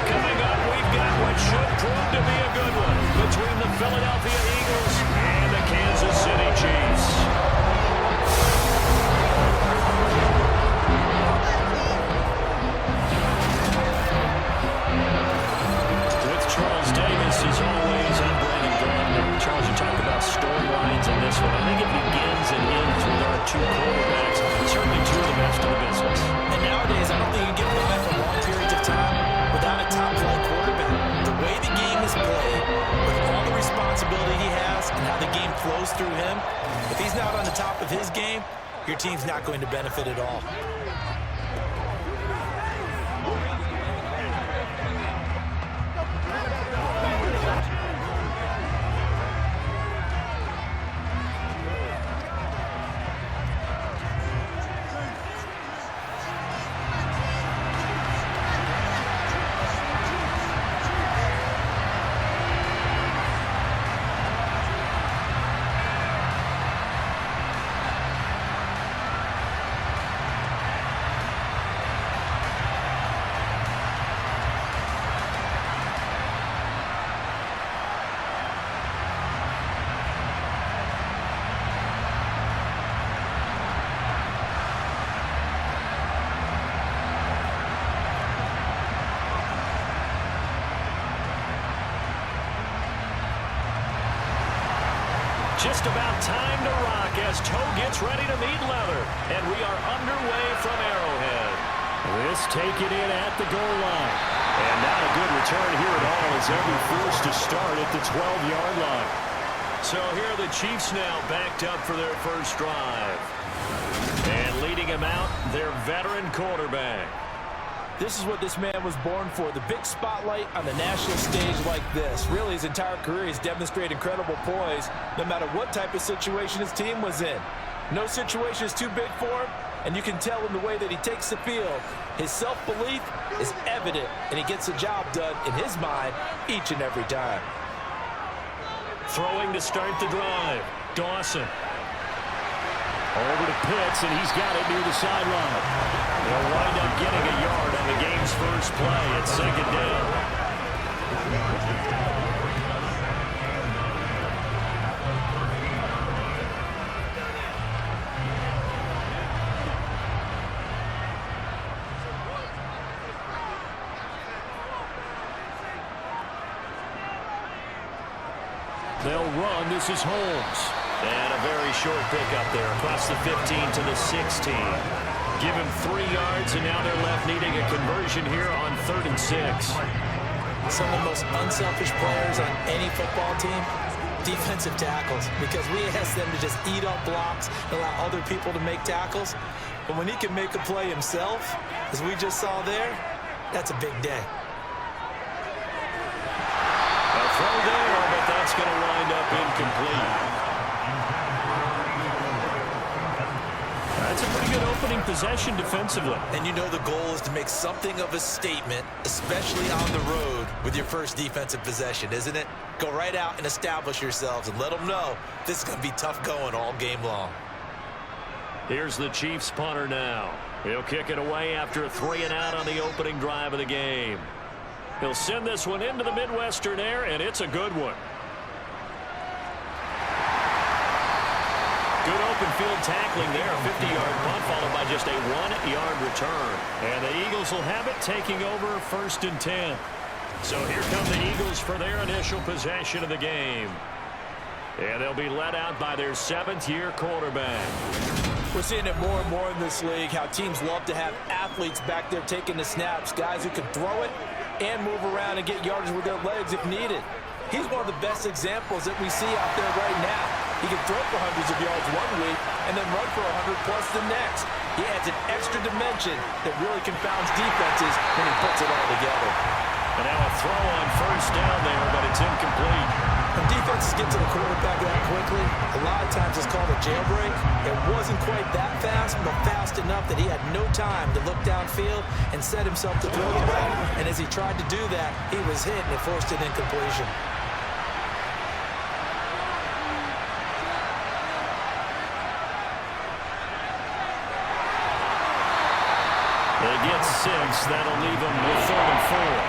Coming up, we've got what should prove to be a good one between the Philadelphia Eagles and the Kansas City Chiefs. With Charles Davis, as always, I'm Brandon Gardner. Charles, you talk about storylines in this one. I think it begins and ends with our two quarterbacks, certainly two of the best in the business. And nowadays, I don't think you can get by for long periods of time without a top-flight quarterback. The way the game is played, with all the responsibility he has and how the game flows through him, if he's not on the top of his game, your team's not going to benefit at all. Just about time to rock as Toe gets ready to meet leather. And we are underway from Arrowhead. This take it in at the goal line. And not a good return here at all as they'll be forced to start at the 12-yard line. So here are the Chiefs now backed up for their first drive. And leading him out, their veteran quarterback. This is what this man was born for, the big spotlight on the national stage like this. Really, his entire career, he's demonstrated incredible poise, no matter what type of situation his team was in. No situation is too big for him, and you can tell in the way that he takes the field. His self-belief is evident, and he gets the job done in his mind each and every time. Throwing to start the drive, Dawson. Over to Pitts, and he's got it near the sideline. They'll wind up getting a yard on the game's first play at second down. They'll run. This is Holmes. And a very short pickup there across the 15 to the 16. Give him 3 yards, and now they're left needing a conversion here on 3rd and 6. Some of the most unselfish players on any football team, defensive tackles, because we ask them to just eat up blocks and allow other people to make tackles. But when he can make a play himself, as we just saw there, that's a big day. A throw there, but that's going to wind up incomplete. That's a pretty good opening possession defensively. And you know the goal is to make something of a statement, especially on the road with your first defensive possession, isn't it? Go right out and establish yourselves and let them know this is going to be tough going all game long. Here's the Chiefs punter now. He'll kick it away after a 3-and-out on the opening drive of the game. He'll send this one into the Midwestern air, and it's a good one. Good open field tackling there. A 50-yard punt followed by just a 1-yard return. And the Eagles will have it taking over 1st and 10. So here come the Eagles for their initial possession of the game. And they'll be led out by their 7th-year quarterback. We're seeing it more and more in this league, how teams love to have athletes back there taking the snaps, guys who can throw it and move around and get yardage with their legs if needed. He's one of the best examples that we see out there right now. He can throw for hundreds of yards one week and then run for 100+ the next. He adds an extra dimension that really confounds defenses when he puts it all together. And now a throw on 1st down there, but it's incomplete. When defenses get to the quarterback that quickly, a lot of times it's called a jailbreak. It wasn't quite that fast, but fast enough that he had no time to look downfield and set himself to throw the ball. And as he tried to do that, he was hit and it forced an incompletion. They get 6. That'll leave them with 3rd and 4.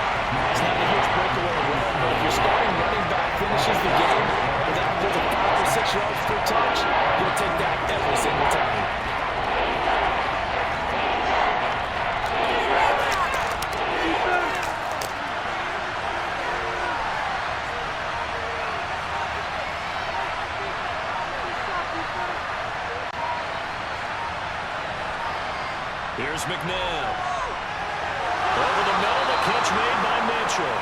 Here's McNabb. Over the middle, the catch made by Mitchell.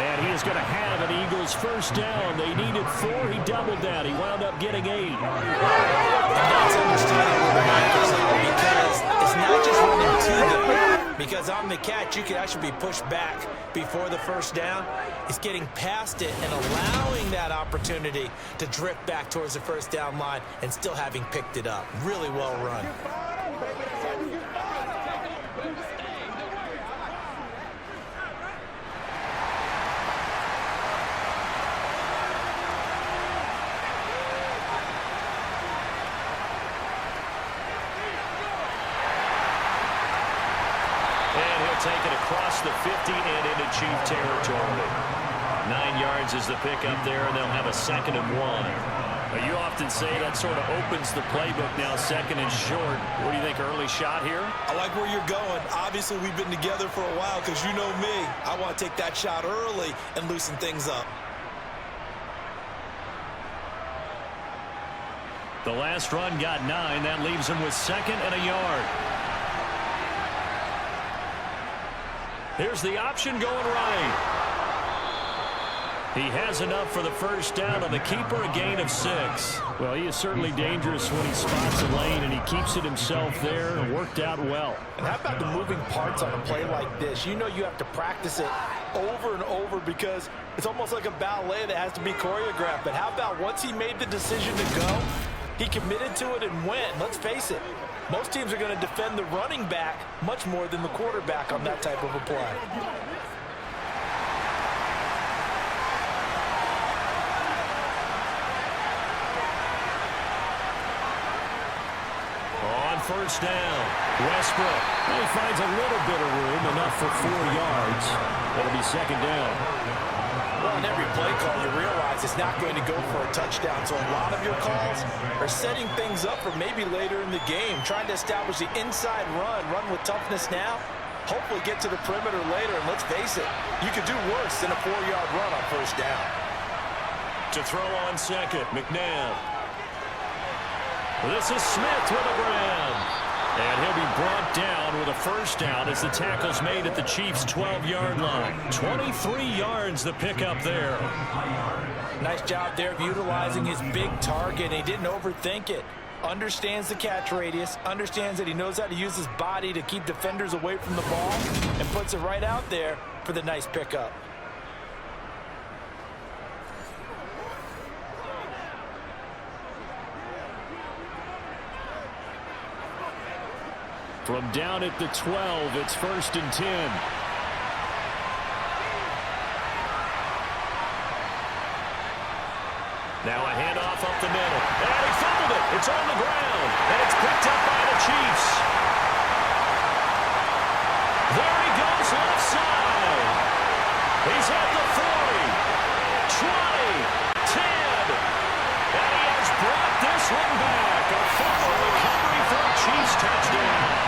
And he is going to have an Eagles first down. They needed 4. He doubled that. He wound up getting 8. That's understandable because it's not just running to them. Because on the catch, you could actually be pushed back before the first down. It's getting past it and allowing that opportunity to drift back towards the first down line and still having picked it up. Really well run. Take it across the 50 and into Chief territory. 9 yards is the pickup there, and they'll have a 2nd and 1. You often say that sort of opens the playbook now, 2nd and short. What do you think, early shot here? I like where you're going. Obviously, we've been together for a while because you know me. I want to take that shot early and loosen things up. The last run got 9. That leaves him with 2nd and a yard. Here's the option going right. He has enough for the first down on the keeper, a gain of 6. Well, he is certainly dangerous when he spots a lane, and he keeps it himself there and worked out well. And how about the moving parts on a play like this? You know you have to practice it over and over because it's almost like a ballet that has to be choreographed. But how about once he made the decision to go, he committed to it and went. Let's face it. Most teams are going to defend the running back much more than the quarterback on that type of a play. On first down, Westbrook. Well, he finds a little bit of room, enough for 4 yards. That'll be 2nd down. Well, in every play call, you realize it's not going to go for a touchdown. So a lot of your calls are setting things up for maybe later in the game, trying to establish the inside run with toughness now, hopefully get to the perimeter later. And let's face it, you could do worse than a 4-yard run on first down. To throw on 2nd, McNabb. This is Smith with a grab. And he'll be brought down with a first down as the tackle's made at the Chiefs' 12-yard line. 23 yards the pickup there. Nice job there of utilizing his big target. He didn't overthink it. Understands the catch radius, understands that he knows how to use his body to keep defenders away from the ball, and puts it right out there for the nice pickup. From down at the 12, it's 1st and 10. Now a handoff up the middle. And he fumbled it. It's on the ground. And it's picked up by the Chiefs. There he goes left side. He's at the 40, 20, 10. And he has brought this one back. A fumble recovery for a Chiefs touchdown.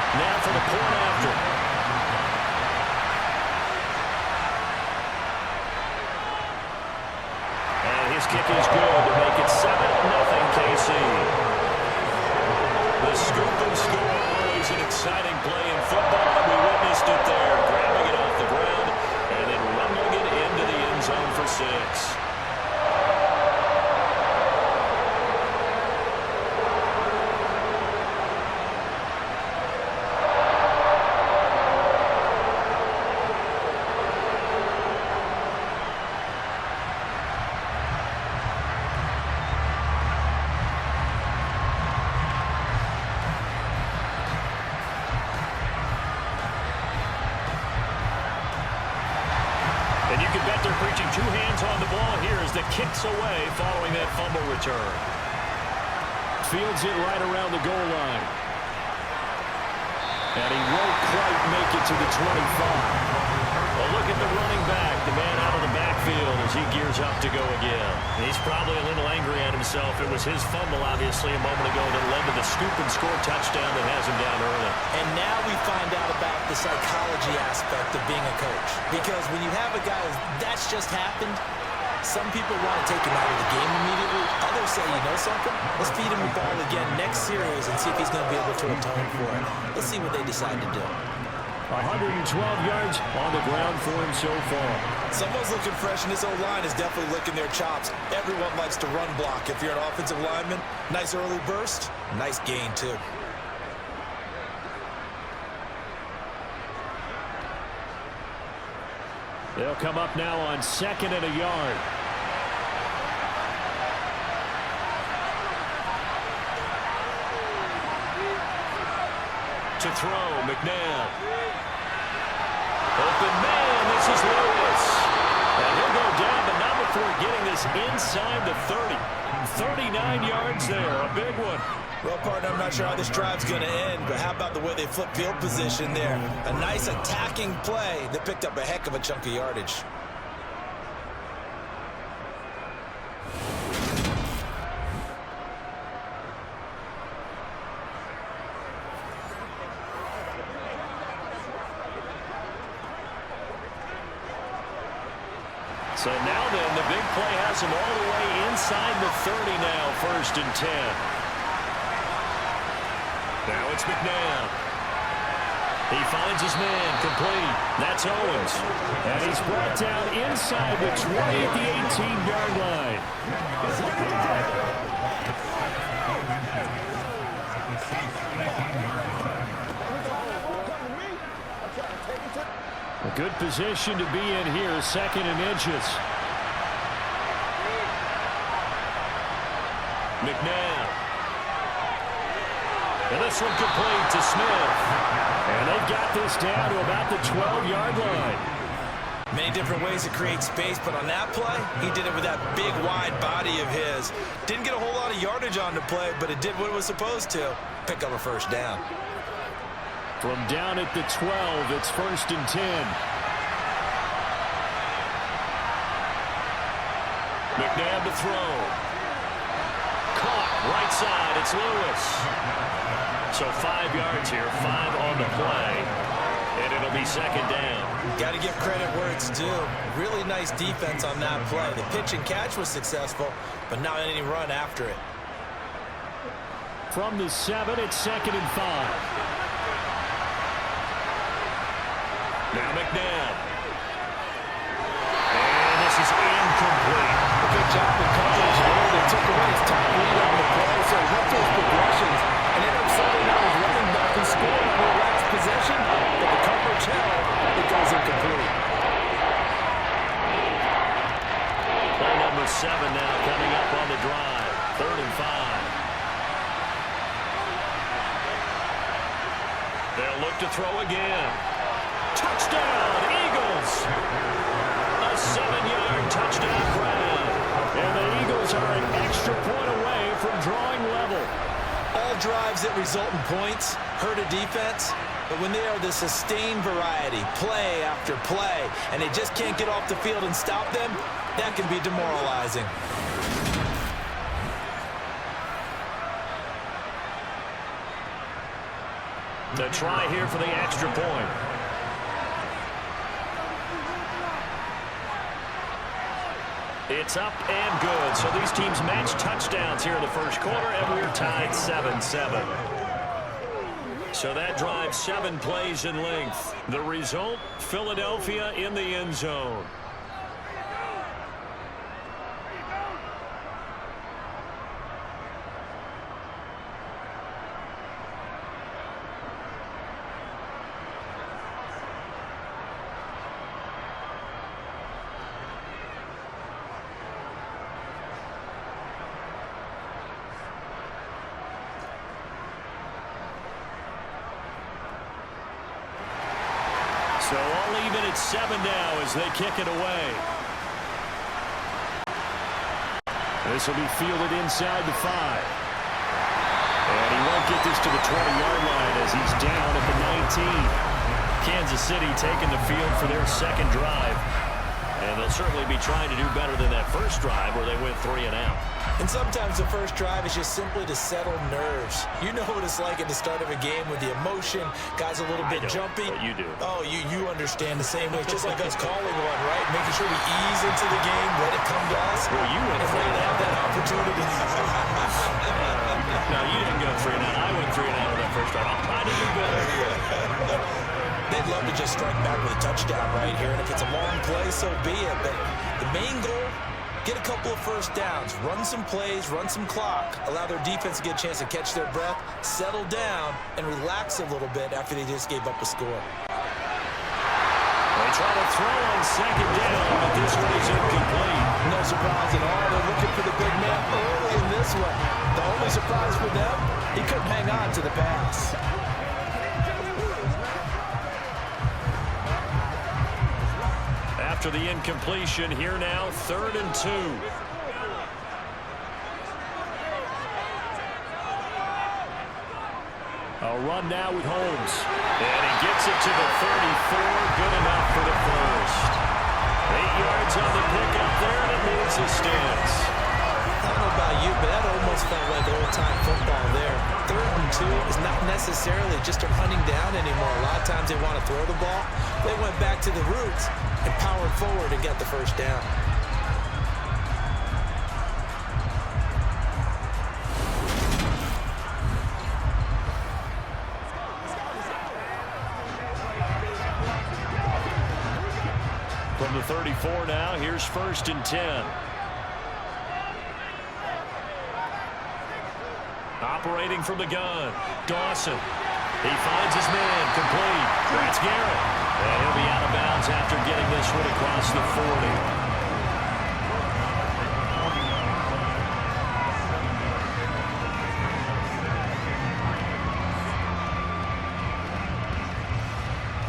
Now for the point after. And his kick is good to make it 7-0 KC. The scoop and score, always an exciting play in football. We witnessed it there, grabbing it off the ground and then rumbling it into the end zone for 6. And you can bet they're preaching 2 hands on the ball here as the kick's away following that fumble return. Fields it right around the goal line. And he won't quite make it to the 25. Well, look at the running back, the man out of the backfield as he gears up to go again. He's probably a little angry at himself. It was his fumble, obviously, a moment ago that led to the scoop and score touchdown that has him down early. And now we find out about the psychology aspect of being a coach. Because when you have a guy that's just happened, Some people want to take him out of the game immediately. Others say, you know something? Let's feed him the ball again next series and see if he's going to be able to atone for it. Let's see what they decide to do. 112 yards on the ground for him so far. Someone's looking fresh, and this O-line is definitely licking their chops. Everyone likes to run block. If you're an offensive lineman, nice early burst, nice gain too. They'll come up now on 2nd and a yard. To throw, McNabb. Open man, this is Lewis. And he'll go down, but not before getting this inside the 30. 39 yards there, a big one. Well, partner, I'm not sure how this drive's going to end, but how about the way they flip field position there? A nice attacking play that picked up a heck of a chunk of yardage. So now then, the big play has him all the way inside the 30 now, 1st and 10. Now it's McNabb. He finds his man, complete. That's Owens. And he's brought down inside the 20 at the 18-yard line. A good position to be in here, 2nd and inches. McNabb. And this one complete to Smith. And they've got this down to about the 12-yard line. Many different ways to create space, but on that play, he did it with that big, wide body of his. Didn't get a whole lot of yardage on the play, but it did what it was supposed to. Pick up a 1st down. From down at the 12, it's 1st and 10. McNabb to throw. Caught, right side, it's Lewis. So 5 yards here, 5 on the play, and it'll be 2nd down. Got to give credit where it's due. Really nice defense on that play. The pitch and catch was successful, but not any run after it. From the 7, it's 2nd and 5. Now McNabb. And this is incomplete. A good job of coverage there. They took away his top lead on the play, so he went those progressions and ended up settling out his running back and scoring on the last possession, but the coverage held. It goes incomplete. Play number 7 now coming up on the drive. 3rd and 5. They'll look to throw again. Touchdown, Eagles! A 7-yard touchdown grab. And the Eagles are an extra point away from drawing level. All drives that result in points hurt a defense, but when they are the sustained variety, play after play, and they just can't get off the field and stop them, that can be demoralizing. The try here for the extra point. It's up and good. So these teams match touchdowns here in the 1st quarter, and we're tied 7-7. So that drives 7 plays in length. The result, Philadelphia in the end zone. So all even at 7 now as they kick it away. This will be fielded inside the 5. And he won't get this to the 20-yard line as he's down at the 19. Kansas City taking the field for their 2nd drive. And they'll certainly be trying to do better than that first drive where they went 3 and out. And sometimes the first drive is just simply to settle nerves. You know what it's like at the start of a game with the emotion, guys a little bit jumpy. But you do. Oh, you understand the same way. It's just like us calling one, right? Making sure we ease into the game, let it come to us. Well, you went and 3 and have out. that opportunity. No, you didn't go 3 and out. I went 3 and out on that first drive. I'm trying to do better here. They'd love to just strike back with a touchdown right here, and if it's a long play, so be it. But the main goal, get a couple of first downs, run some plays, run some clock, allow their defense to get a chance to catch their breath, settle down, and relax a little bit after they just gave up a score. They try to throw on second down, but this one is incomplete. No surprise at all. They're looking for the big man early in this one. The only surprise for them, he couldn't hang on to the pass. After the incompletion, here now, 3rd and 2. A run now with Holmes. And he gets it to the 34. Good enough for the first. 8 yards on the pickup there, and it moves the sticks. I don't know about you, but that almost felt like old-time football there. 3rd and 2 is not necessarily just a hunting down anymore. A lot of times they want to throw the ball. They went back to the roots and powered forward and got the first down. From the 34 now, here's 1st and 10. Operating from the gun, Dawson. He finds his man, complete. That's Garrett. And he'll be out of bounds after getting this one across the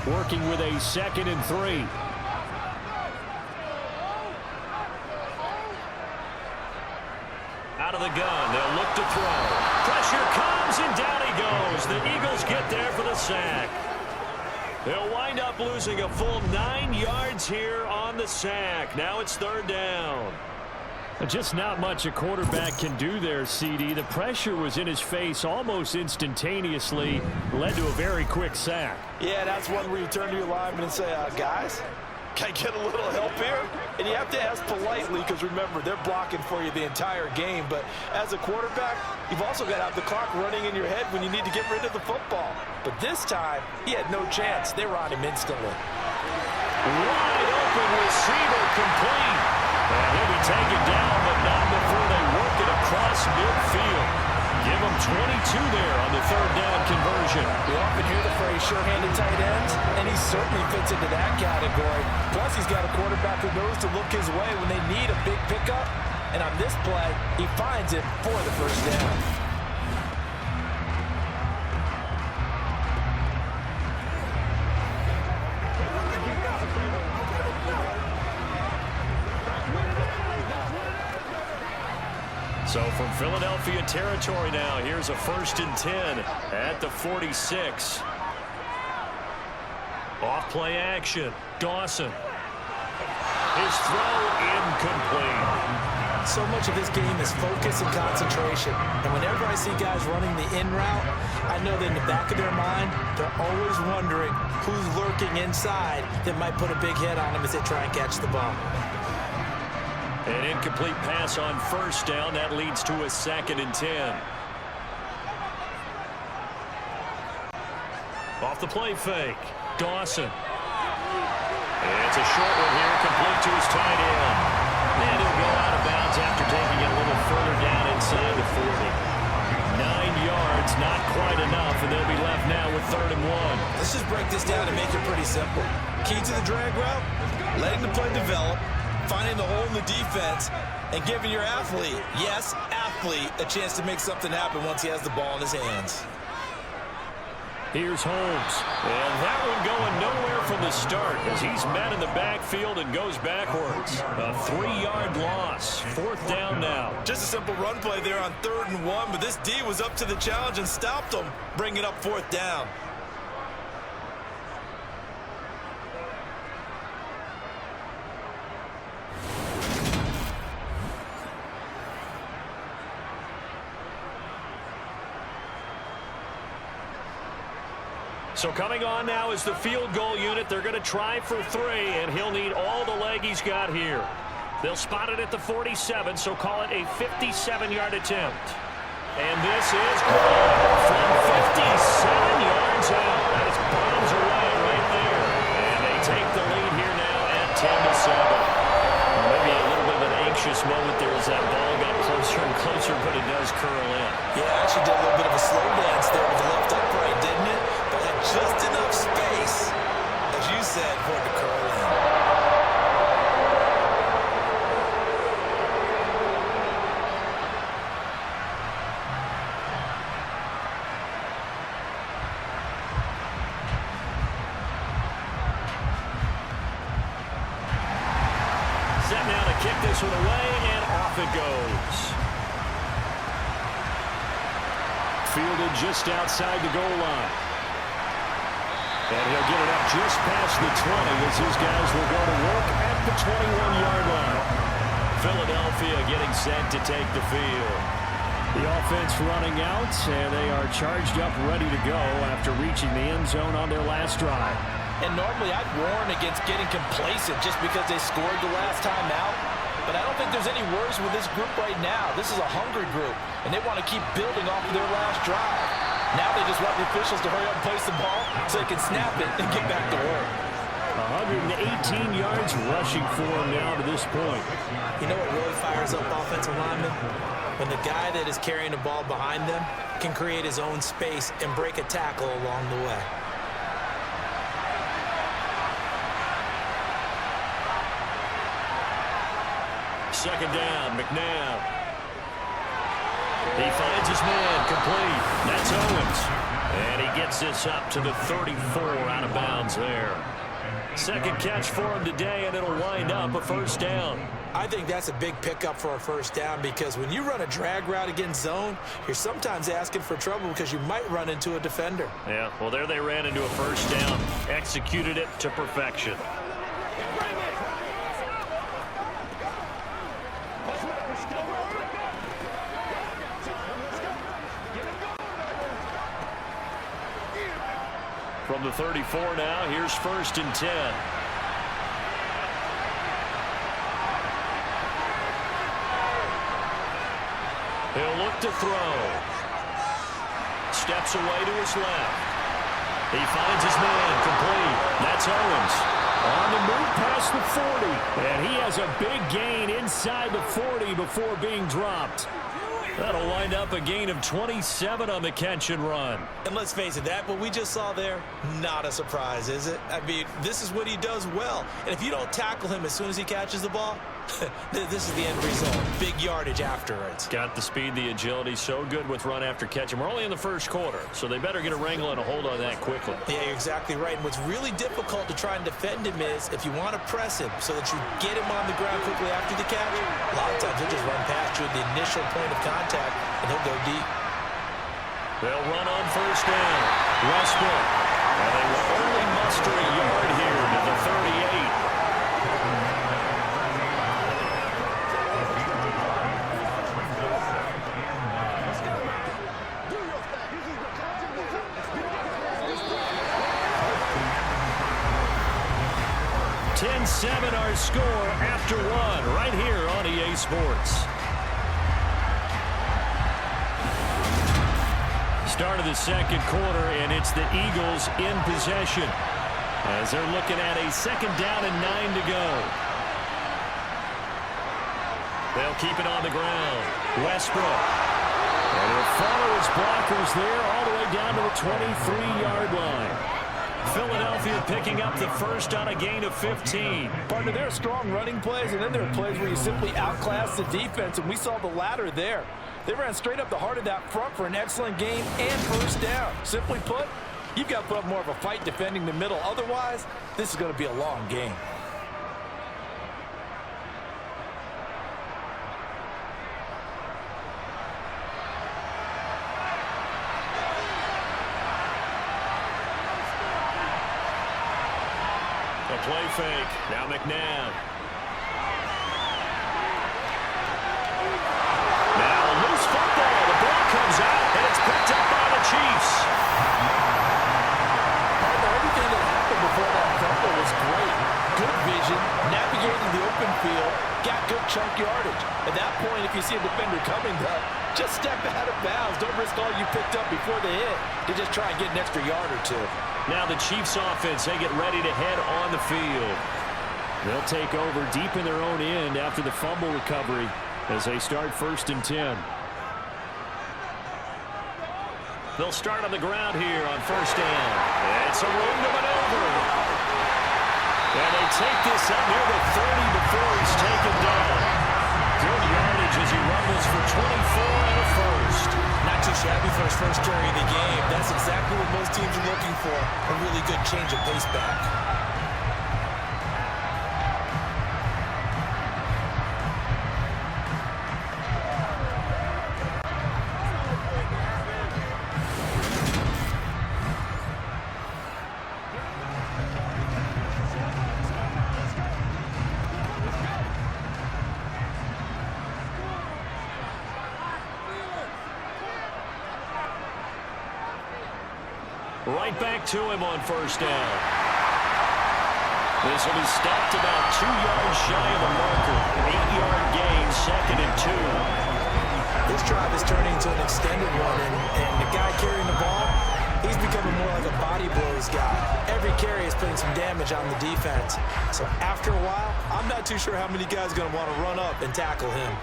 40. Working with a 2nd and 3. Out of the gun, they'll look to throw. Pressure comes, and down he goes. The Eagles get there for the sack. They'll wind up losing a full 9 yards here on the sack. Now it's 3rd down. Just not much a quarterback can do there, CD. The pressure was in his face almost instantaneously. Led to a very quick sack. Yeah, that's one where you turn to your lineman and say, guys, can I get a little help here? And you have to ask politely because, remember, they're blocking for you the entire game. But as a quarterback, you've also got to have the clock running in your head when you need to get rid of the football. But this time, he had no chance. They were on him instantly. Wide open receiver, complete. And he'll be taken down, but not before they work it across midfield. Give him 22 there on the 3rd down conversion. We often hear the phrase sure-handed tight ends, and he certainly fits into that category. Plus, he's got a quarterback who knows to look his way when they need a big pickup. And on this play, he finds it for the first down. So from Philadelphia territory now, here's a 1st and 10 at the 46. Off play action, Dawson. His throw incomplete. So much of this game is focus and concentration. And whenever I see guys running the in route, I know that in the back of their mind, they're always wondering who's lurking inside that might put a big hit on them as they try and catch the ball. An incomplete pass on 1st down. That leads to a 2nd and 10. Off the play fake, Dawson. It's a short one here, complete to his tight end. And he'll go out of bounds after taking it a little further down inside the 40. 9 yards, not quite enough, and they'll be left now with 3rd and 1. Let's just break this down and make it pretty simple. Key to the drag route, letting the play develop, finding the hole in the defense, and giving your athlete, yes, athlete, a chance to make something happen once he has the ball in his hands. Here's Holmes, and that one going nowhere from the start as he's met in the backfield and goes backwards. A 3-yard loss, 4th down now. Just a simple run play there on 3rd and 1, but this D was up to the challenge and stopped him, bringing up 4th down. So coming on now is the field goal unit. They're going to try for 3, and he'll need all the leg he's got here. They'll spot it at the 47, so call it a 57-yard attempt. And this is good from 57 yards out. That is bombs away right there. And they take the lead here now at 10-7. Maybe a little bit of an anxious moment there as that ball got closer and closer, but it does curl in. Yeah, actually did a little bit of a slow dance there with the left upright, didn't it? But had just enough space, as you said, for it to curl in. Set now to kick this one away, and off it goes. Fielded just outside the goal line. And he'll get it up just past the 20 as his guys will go to work at the 21-yard line. Philadelphia getting set to take the field. The offense running out, and they are charged up, ready to go after reaching the end zone on their last drive. And normally I'd warn against getting complacent just because they scored the last time out. But I don't think there's any worries with this group right now. This is a hungry group, and they want to keep building off of their last drive. Now they just want the officials to hurry up and place the ball so they can snap it and get back to work. 118 yards rushing for him now to this point. You know what really fires up offensive linemen? When the guy that is carrying the ball behind them can create his own space and break a tackle along the way. Second down, McNabb. He finds his man, complete. That's Owens. And he gets this up to the 34, out of bounds there. Second catch for him today, and it'll wind up a first down. I think that's a big pickup for a first down because when you run a drag route against zone, you're sometimes asking for trouble because you might run into a defender. Yeah, well, there they ran into a first down. Executed it to perfection. From the 34 now, here's 1st and 10. He'll look to throw. Steps away to his left. He finds his man, complete. That's Owens. On the move past the 40. And he has a big gain inside the 40 before being dropped. That'll wind up a gain of 27 on the catch and run. And let's face it, that what we just saw there, not a surprise, is it? I mean, this is what he does well. And if you don't tackle him as soon as he catches the ball, this is the end result. Big yardage afterwards. Got the speed, the agility, so good with run after catch. And we're only in the first quarter, so they better get a wrangle and a hold on that quickly. Yeah, you're exactly right. And what's really difficult to try and defend him is if you want to press him so that you get him on the ground quickly after the catch, a lot of times he'll just run past you at the initial point of contact, and he'll go deep. They'll run on first down. Westbrook. And they will only muster a yard here to the 38. Our score after one right here on EA Sports. Start of the second quarter, and it's the Eagles in possession as they're looking at a 2nd down and 9 to go. They'll keep it on the ground. Westbrook. And he'll follow his blockers there all the way down to the 23-yard line. Philadelphia picking up the first on a gain of 15. Partner, there are strong running plays, and then there are plays where you simply outclass the defense, and we saw the latter there. They ran straight up the heart of that front for an excellent gain and first down. Simply put, you've got to put up more of a fight defending the middle. Otherwise, this is going to be a long game. Play fake. Now McNabb. Now loose football. The ball comes out, and it's picked up by the Chiefs. navigated the open field, got good chunk yardage. At that point, if you see a defender coming, though, just step out of bounds. Don't risk all you picked up before the hit to just try and get an extra yard or two. Now the Chiefs offense, they get ready to head on the field. They'll take over deep in their own end after the fumble recovery as they start 1st and 10. They'll start on the ground here on 1st down. It's a room to maneuver. And they take this up near the 30 before he's taken down. Good yardage as he rumbles for 24 and a first. Not too shabby for his first carry of the game. That's exactly what most teams are looking for. A really good change of pace back. Right back to him on 1st down. This will be stopped about 2 yards shy of the marker. 8-yard gain, 2nd and 2. This drive is turning into an extended one, and the guy carrying the ball, he's becoming more like a body blows guy. Every carry is putting some damage on the defense. So after a while, I'm not too sure how many guys are going to want to run up and tackle him.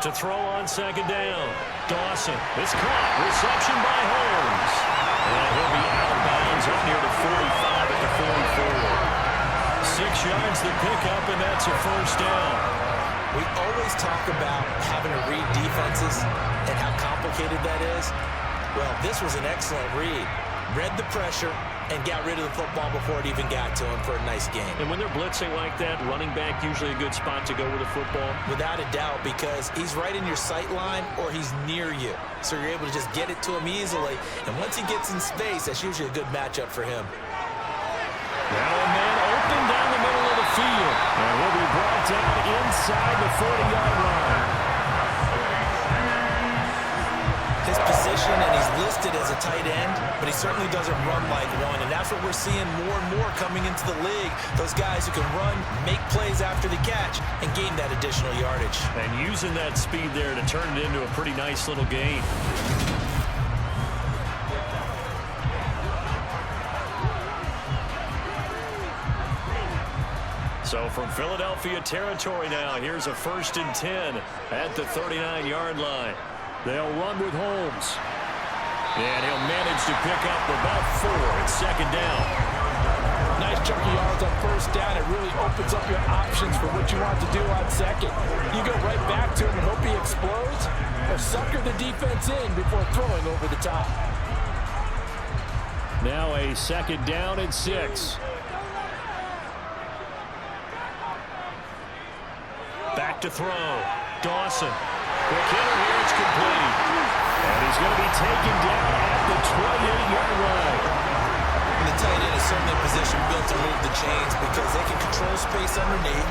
To throw on 2nd down. Dawson. It's caught. Reception by Holmes. And he'll be out of bounds up near the 45 at the 44. 6 yards to pick up, and that's a 1st down. We always talk about having to read defenses and how complicated that is. Well, this was an excellent read. Read the pressure and got rid of the football before it even got to him for a nice game. And when they're blitzing like that, running back usually a good spot to go with the football? Without a doubt, because he's right in your sight line or he's near you. So you're able to just get it to him easily. And once he gets in space, that's usually a good matchup for him. Now a man open down the middle of the field. And he'll be brought down inside the 40-yard line. His position, and he's listed as a tight end, but he certainly doesn't run like one, and that's what we're seeing more and more coming into the league. Those guys who can run, make plays after the catch, and gain that additional yardage. And using that speed there to turn it into a pretty nice little gain. So from Philadelphia territory now, here's a 1st and 10 at the 39-yard line. They'll run with Holmes. And he'll manage to pick up about 4 at 2nd down. Nice chunk of yards on 1st down. It really opens up your options for what you want to do on 2nd. You go right back to him and hope he explodes, or sucker the defense in before throwing over the top. Now a 2nd down and 6. Back to throw. Dawson. Buchanan here, it's complete. And he's going to be taken down at the 28-yard line. And the tight end is certainly a position built to move the chains because they can control space underneath.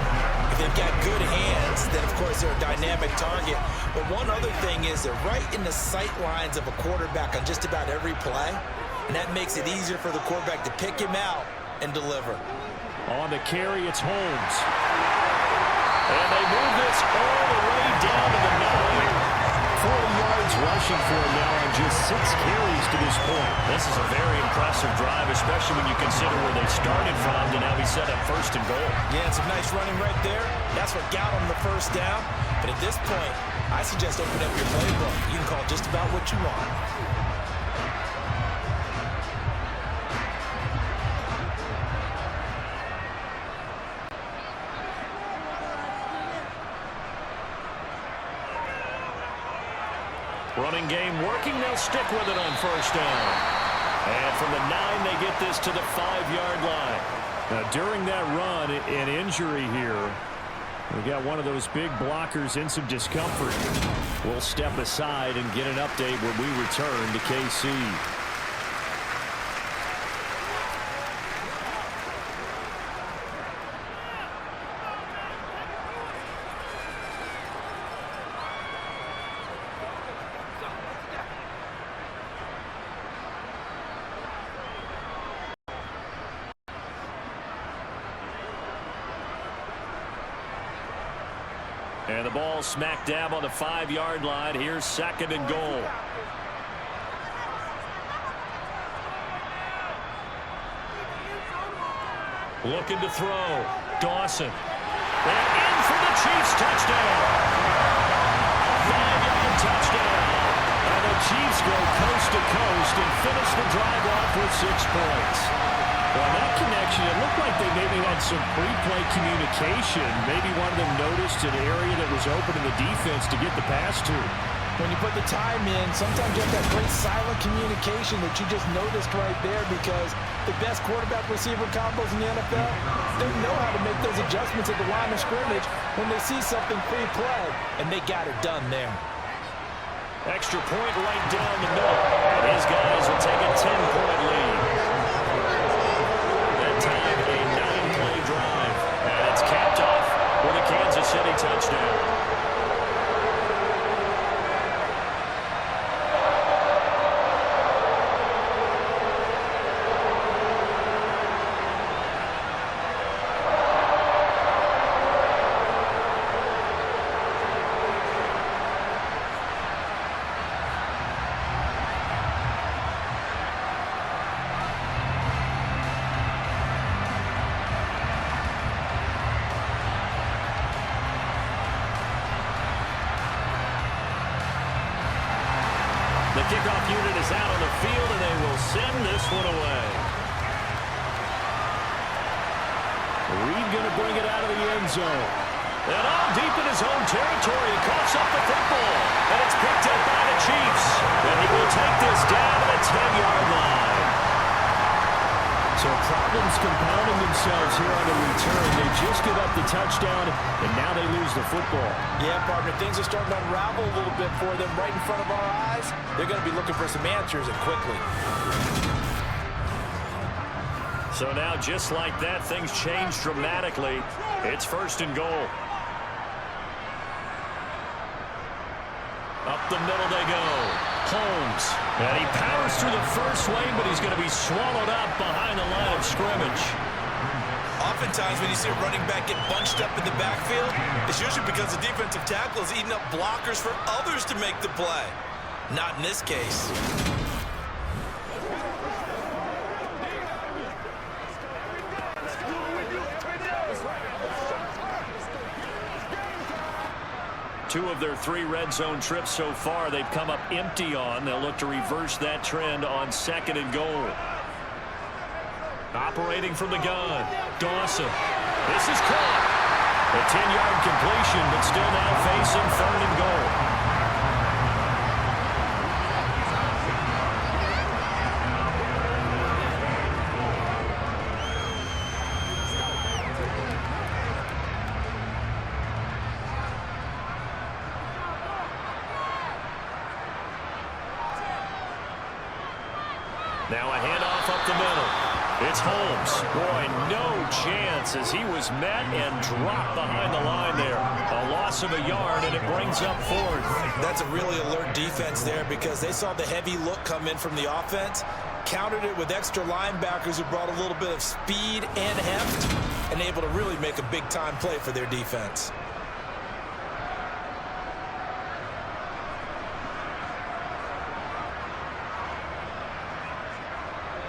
If they've got good hands, then of course they're a dynamic target. But one other thing is they're right in the sight lines of a quarterback on just about every play. And that makes it easier for the quarterback to pick him out and deliver. On the carry, it's Holmes. And they move this all the way down to the 9. 4 yards rushing for him now on just 6 carries to this point. This is a very impressive drive, especially when you consider where they started from to now be set up 1st and goal. Yeah, and some nice running right there. That's what got them the 1st down. But at this point, I suggest open up your playbook. You can call just about what you want. Running game working. They'll stick with it on 1st down. And from the 9, they get this to the 5-yard line. Now, during that run, an injury here. We got one of those big blockers in some discomfort. We'll step aside and get an update when we return to KC. And the ball smack dab on the 5-yard line. Here's 2nd and goal. Looking to throw. Dawson. And in for the Chiefs touchdown. 5-yard touchdown. And the Chiefs go coast to coast and finish the drive off with 6 points. Well, that connection, it looked like they maybe had some pre-play communication. Maybe one of them noticed an area that was open in the defense to get the pass to. When you put the time in, sometimes you have that great silent communication that you just noticed right there, because the best quarterback-receiver combos in the NFL, they know how to make those adjustments at the line of scrimmage when they see something pre-play, and they got it done there. Extra point right down the middle. And his guys will take a 10-point lead. That time, a 9-play drive. And it's capped off with a Kansas City touchdown. The kickoff unit is out on the field, and they will send this one away. Reed going to bring it out of the end zone. And all deep in his own territory, he coughs up the football. And it's picked up by the Chiefs. And he will take this down to the 10-yard line. So problems compounding themselves here on the return. They just give up the touchdown, and now they lose the football. Yeah, partner, things are starting to unravel a little bit for them right in front of our eyes. They're going to be looking for some answers, and quickly. So now, just like that, things change dramatically. It's 1st and goal. Up the middle they go. Holmes. And he powers through the first lane, but he's going to be swallowed up behind the line of scrimmage. Oftentimes when you see a running back get bunched up in the backfield, it's usually because the defensive tackle is eating up blockers for others to make the play. Not in this case. Two of their 3 red zone trips so far, they've come up empty on. They'll look to reverse that trend on 2nd and goal. Operating from the gun, Dawson. This is caught. A 10-yard completion, but still now facing 3rd and goal. Now a handoff up the middle. It's Holmes. Boy, no chance as he was met and dropped behind the line there. A loss of a yard, and it brings up 4th. That's a really alert defense there, because they saw the heavy look come in from the offense, countered it with extra linebackers who brought a little bit of speed and heft, and able to really make a big-time play for their defense.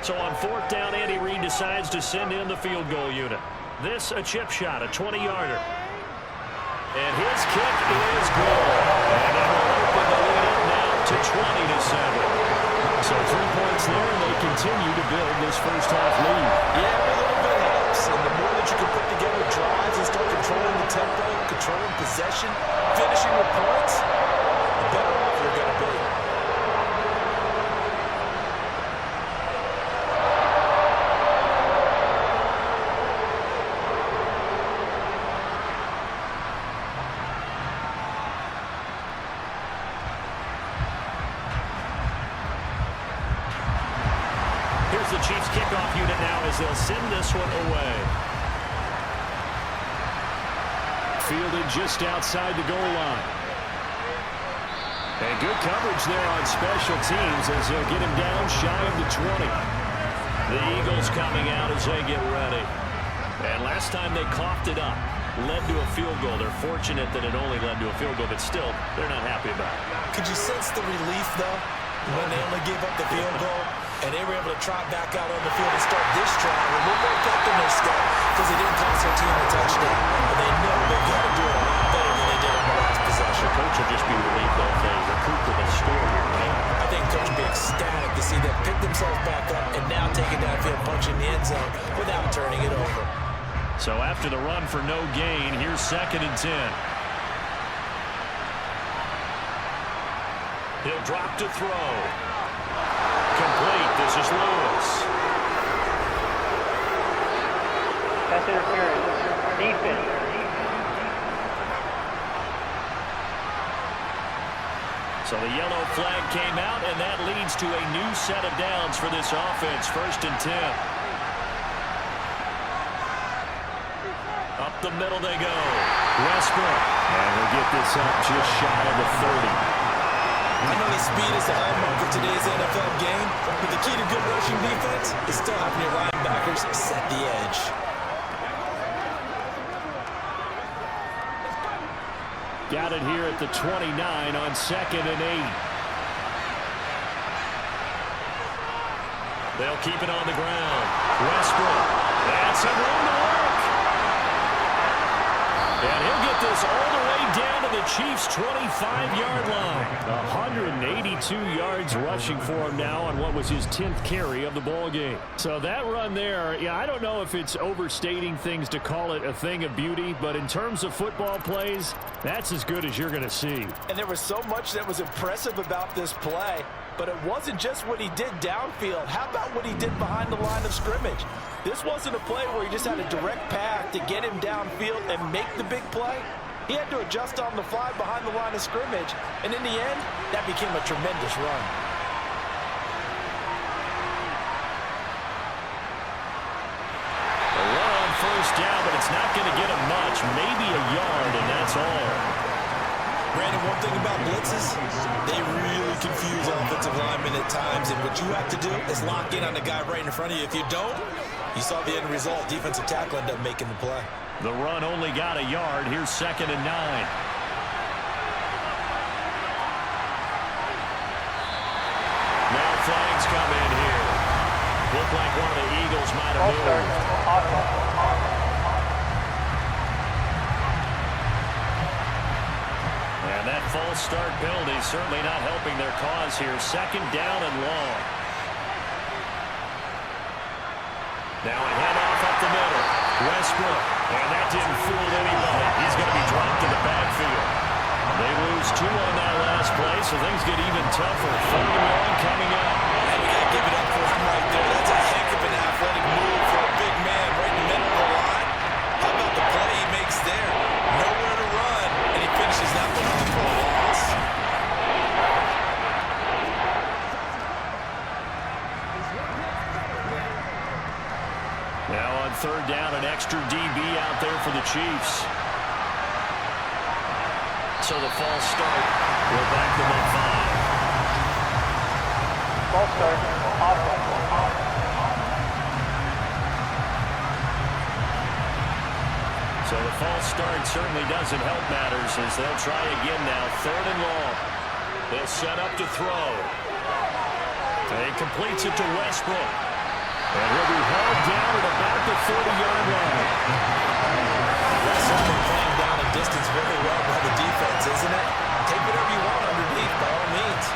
So on 4th down, Andy Reid decides to send in the field goal unit. This a chip shot, a 20-yarder. And his kick is good. And it will open the lead up now to 20-7. So 3 points there, and they continue to build this first-half lead. Yeah, a little bit helps. And the more that you can put together drives and start controlling the tempo, controlling possession, finishing with points, the better off you're going to be. The Chiefs kickoff unit now as they'll send this one away. Fielded just outside the goal line. And good coverage there on special teams as they'll get him down shy of the 20. The Eagles coming out as they get ready. And last time they coughed it up led to a field goal. They're fortunate that it only led to a field goal, but still, they're not happy about it. Could you sense the relief, though, when they only gave up the field goal and they were able to trot back out on the field and start this drive with a little more pep in their step because they didn't cost their team a touchdown. But they know they've got to do it a lot better than they did on the last possession. The coach will just be relieved though if they recoup with a score here, right? I think coach will be ecstatic to see them pick themselves back up and now take it downfield, punching the end zone without turning it over. So after the run for no gain, here's 2nd and 10. He'll drop to throw. Complete. This is Lewis. Pass interference. Defense. So the yellow flag came out, and that leads to a new set of downs for this offense. 1st and 10. Up the middle they go. Westbrook. And we'll get this up just shy of the 30. I know his speed is the hallmark of today's NFL game, but the key to good rushing defense is still having your linebackers set the edge. Got it here at the 29 on 2nd and 8. They'll keep it on the ground. Westbrook. That's some room to work. And he'll get this all the way down to the Chiefs' 25-yard line. 182 yards rushing for him now on what was his 10th carry of the ball game. So that run there, yeah, I don't know if it's overstating things to call it a thing of beauty, but in terms of football plays, that's as good as you're going to see. And there was so much that was impressive about this play, but it wasn't just what he did downfield. How about what he did behind the line of scrimmage? This wasn't a play where he just had a direct path to get him downfield and make the big play. He had to adjust on the fly behind the line of scrimmage, and in the end, that became a tremendous run. A run on 1st down, but it's not going to get him much, maybe a yard, and that's all. Brandon, one thing about blitzes, they really confuse offensive linemen at times, and what you have to do is lock in on the guy right in front of you. If you don't, you saw the end result. Defensive tackle ended up making the play. The run only got a yard. Here's 2nd and 9. Now flags come in here. Looked like one of the Eagles might have moved. And that false start penalty certainly not helping their cause here. 2nd down and long. Now a handoff up the middle. Westbrook. And that didn't fool anybody. He's going to be dropped in the backfield. They lose 2 on that last play, so things get even tougher. 3rd and long coming up. And you got to give it up for him right there. That's a heck of an athletic move for a big man right in the middle of the line. How about the play he makes there? Nowhere to run, and he finishes that one off for a loss. Now on 3rd down, an extra DB out there for the Chiefs. So the false start will back them up 5. False start. So the false start certainly doesn't help matters as they'll try again now. 3rd and long. They'll set up to throw. And he completes it to Westbrook. And he'll be held down at about the 30-yard line. That's something playing down a distance very well by the defense, isn't it? Take whatever you want underneath, by all means.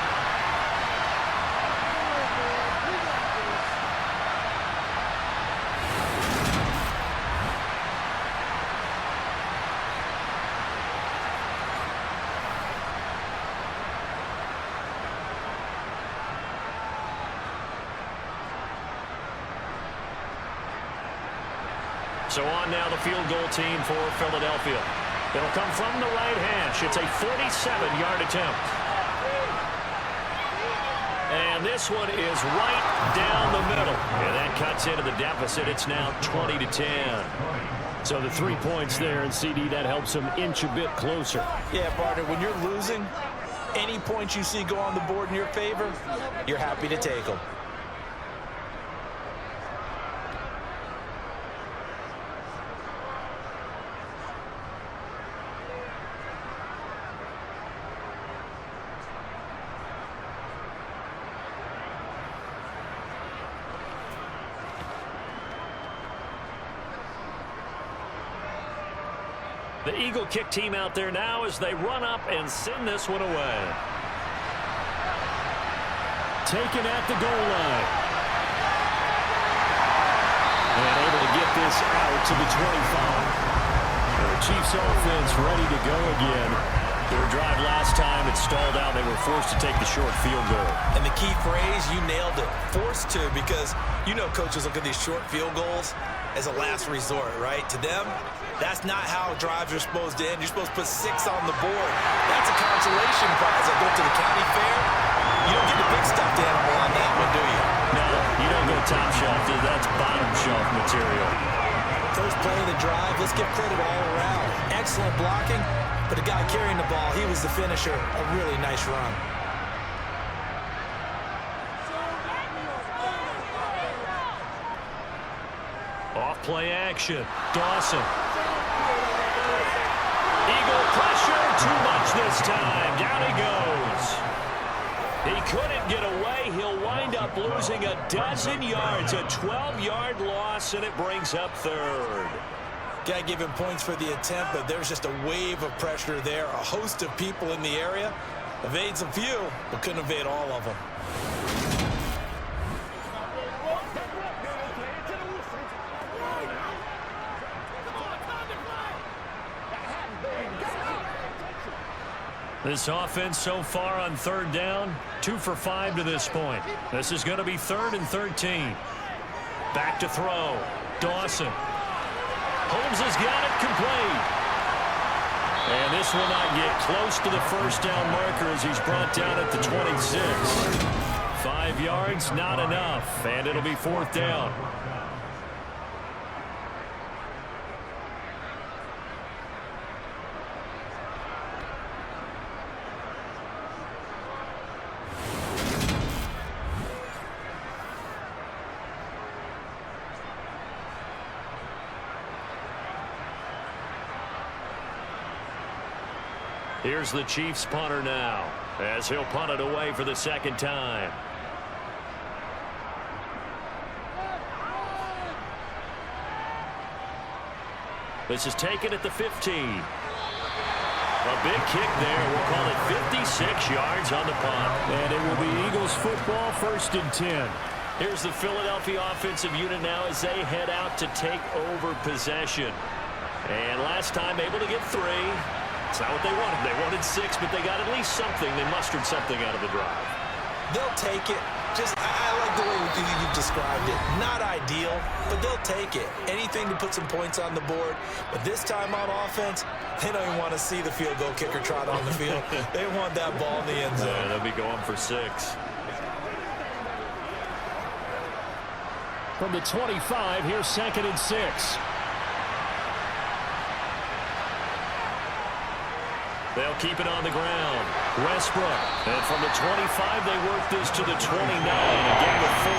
So on now the field goal team for Philadelphia. It'll come from the right hash. It's a 47-yard attempt. And this one is right down the middle. And that cuts into the deficit. It's now 20-10. So the 3 points there, and CD, that helps them inch a bit closer. Yeah, partner, when you're losing, any points you see go on the board in your favor, you're happy to take them. The Eagle kick team out there now as they run up and send this one away. Taken at the goal line. And able to get this out to the 25. The Chiefs offense ready to go again. Their drive last time, it stalled out. They were forced to take the short field goal. And the key phrase, you nailed it, forced to, because you know coaches look at these short field goals as a last resort, right? To them, that's not how drives are supposed to end. You're supposed to put 6 on the board. That's a consolation prize. I go to the county fair. You don't get the big stuffed animal on that one, do you? No, you don't go top shelf. That's bottom shelf material. First play of the drive, let's give credit all around. Excellent blocking, but the guy carrying the ball, he was the finisher. A really nice run. Off play action. Dawson. Eagle pressure. Too much this time. Down he goes. He couldn't get away. He'll wind up losing a dozen yards. A 12-yard loss, and it brings up third. Got to give him points for the attempt, but there's just a wave of pressure there. A host of people in the area. Evades a few, but couldn't evade all of them. This offense so far on third down, 2 for 5 to this point. This is going to be 3rd and 13. Back to throw. Dawson. Holmes has got it complete. And this will not get close to the first down marker as he's brought down at the 26. 5 yards, not enough. And it'll be 4th down. Here's the Chiefs punter now, as he'll punt it away for the second time. This is taken at the 15. A big kick there. We'll call it 56 yards on the punt. And it will be Eagles football, 1st and 10. Here's the Philadelphia offensive unit now as they head out to take over possession. And last time able to get 3. It's not what they wanted. They wanted 6, but they got at least something. They mustered something out of the drive. They'll take it. I like the way you've described it. Not ideal, but they'll take it. Anything to put some points on the board. But this time on offense, they don't even want to see the field goal kicker trot on the field. They want that ball in the end zone. Yeah, they'll be going for 6. From the 25, here's 2nd and 6. They'll keep it on the ground. Westbrook. And from the 25, they work this to the 29. A gain of 4.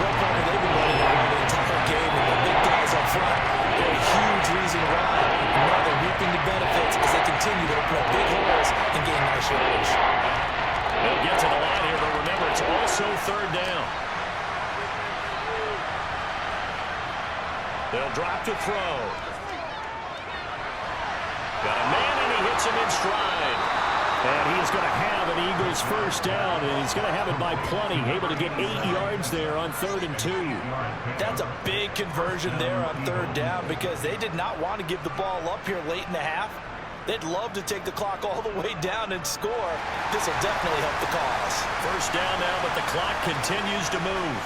Well, Parker, they've been running around the entire game, and the big guys up front, they're a huge reason why. And now they're reaping the benefits as they continue to open up big holes and gain nice yardage. They'll get to the line here, but remember, it's also 3rd down. They'll drop to throw. Got a man, and he hits him in stride. And he is going to have an Eagles 1st down, and he's going to have it by plenty. Able to get 8 yards there on 3rd and 2. That's a big conversion there on 3rd down because they did not want to give the ball up here late in the half. They'd love to take the clock all the way down and score. This will definitely help the cause. 1st down now, but the clock continues to move.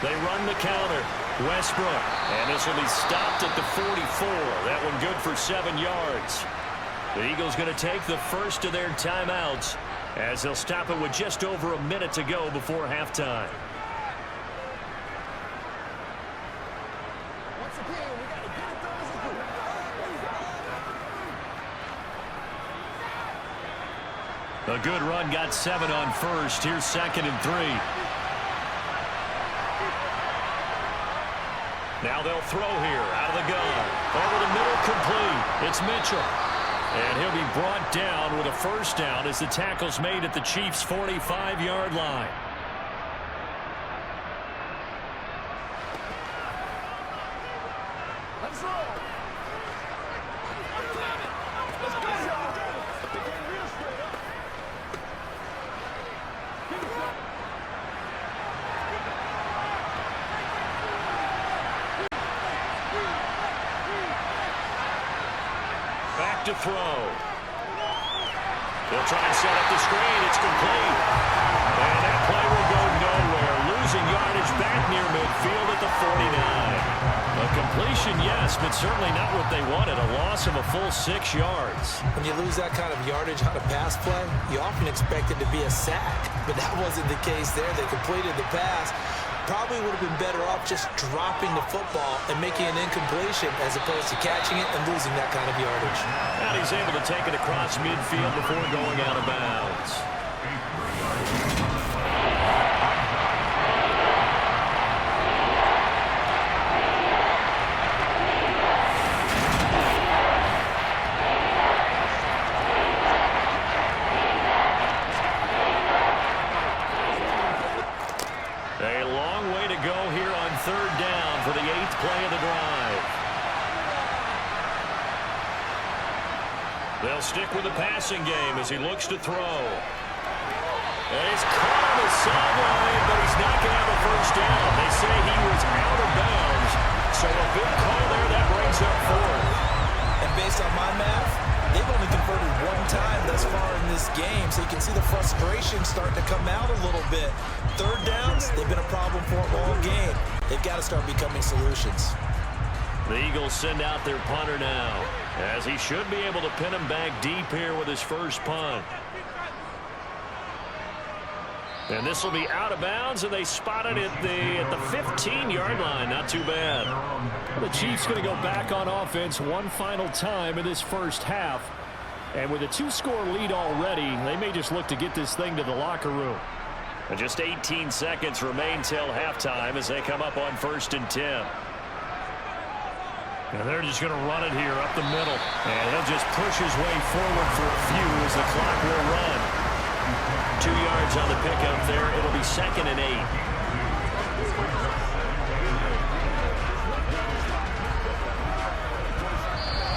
They run the counter. Westbrook. And this will be stopped at the 44. That one good for 7 yards. The Eagles going to take the first of their timeouts as they'll stop it with just over a minute to go before halftime. A good run, got 7 on 1st. Here's 2nd and 3. Now they'll throw here out of the gun. Over the middle, complete. It's Mitchell. And he'll be brought down with a 1st down as the tackle's made at the Chiefs' 45-yard line. to throw. They'll try and set up the screen. It's complete. And that play will go nowhere. Losing yardage back near midfield at the 49. A completion, yes, but certainly not what they wanted. A loss of a full 6 yards. When you lose that kind of yardage on a pass play, you often expect it to be a sack. But that wasn't the case there. They completed the pass. Probably would have been better off just dropping the football and making an incompletion as opposed to catching it and losing that kind of yardage. And he's able to take it across midfield before going out of bounds. They'll stick with the passing game as he looks to throw. And he's caught on the sideline, but he's not going to have a first down. They say he was out of bounds, so a good call there. That brings up 4th. And based on my math, they've only converted 1 time thus far in this game, so you can see the frustration starting to come out a little bit. 3rd downs, they've been a problem for them all game. They've got to start becoming solutions. The Eagles send out their punter now, as he should be able to pin him back deep here with his first punt. And this will be out of bounds, and they spot it at the 15-yard line. Not too bad. The Chiefs going to go back on offense one final time in this first half. And with a 2-score lead already, they may just look to get this thing to the locker room. And just 18 seconds remain till halftime as they come up on 1st and 10. And they're just going to run it here up the middle. And he'll just push his way forward for a few as the clock will run. 2 yards on the pickup there. It'll be 2nd and 8.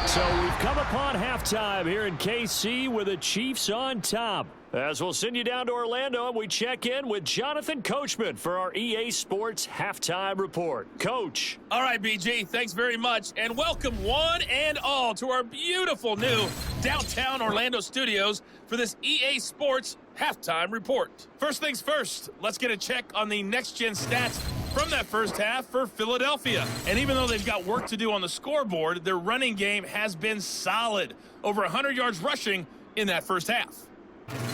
So we've come upon halftime here in KC with the Chiefs on top. As we'll send you down to Orlando, and we check in with Jonathan Coachman for our EA Sports Halftime Report. Coach. All right, BG, thanks very much, and welcome one and all to our beautiful new downtown Orlando studios for this EA Sports Halftime Report. First things first, let's get a check on the next-gen stats from that first half for Philadelphia. And even though they've got work to do on the scoreboard, their running game has been solid. Over 100 yards rushing in that first half.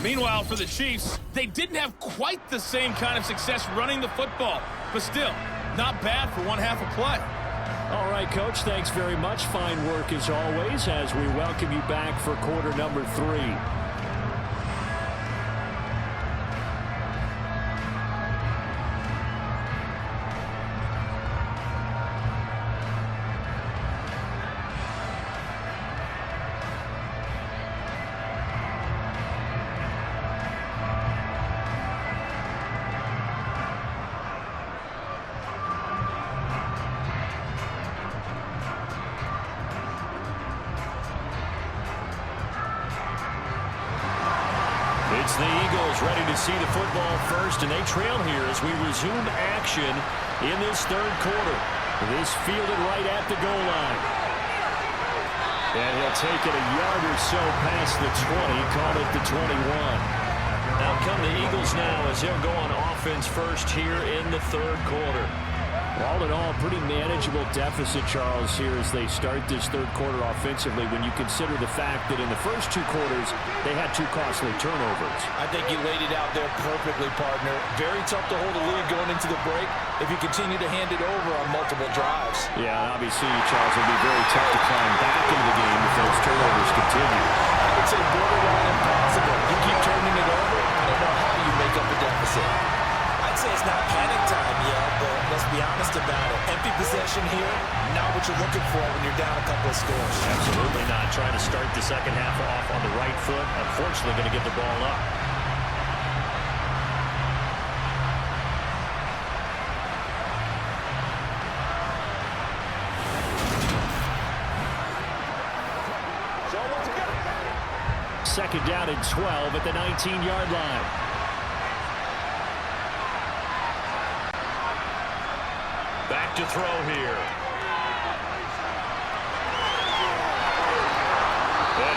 Meanwhile, for the Chiefs, they didn't have quite the same kind of success running the football, but still, not bad for one half of play. All right, Coach, thanks very much. Fine work as always as we welcome you back for quarter number 3. It's the Eagles ready to see the football first, and they trail here as we resume action in this 3rd quarter. This fielded right at the goal line. And he'll take it a yard or so past the 20, call it the 21. Out come the Eagles now as they'll go on offense first here in the 3rd quarter. All in all, pretty manageable deficit, Charles, here as they start this 3rd quarter offensively when you consider the fact that in the first 2 quarters, they had 2 costly turnovers. I think you laid it out there perfectly, partner. Very tough to hold a lead going into the break if you continue to hand it over on multiple drives. Yeah, and obviously, Charles, it'll be very tough to climb back into the game if those turnovers continue. I would say borderline impossible. You keep turning it over, I don't know how you make up a deficit. I'd say it's not panic time yet, but let's be honest about it. Empty possession here, not what you're looking for when you're down a couple of scores. Absolutely not. Trying to start the second half off on the right foot. Unfortunately, going to get the ball up. Second down and 12 at the 19-yard line. Back to throw here. And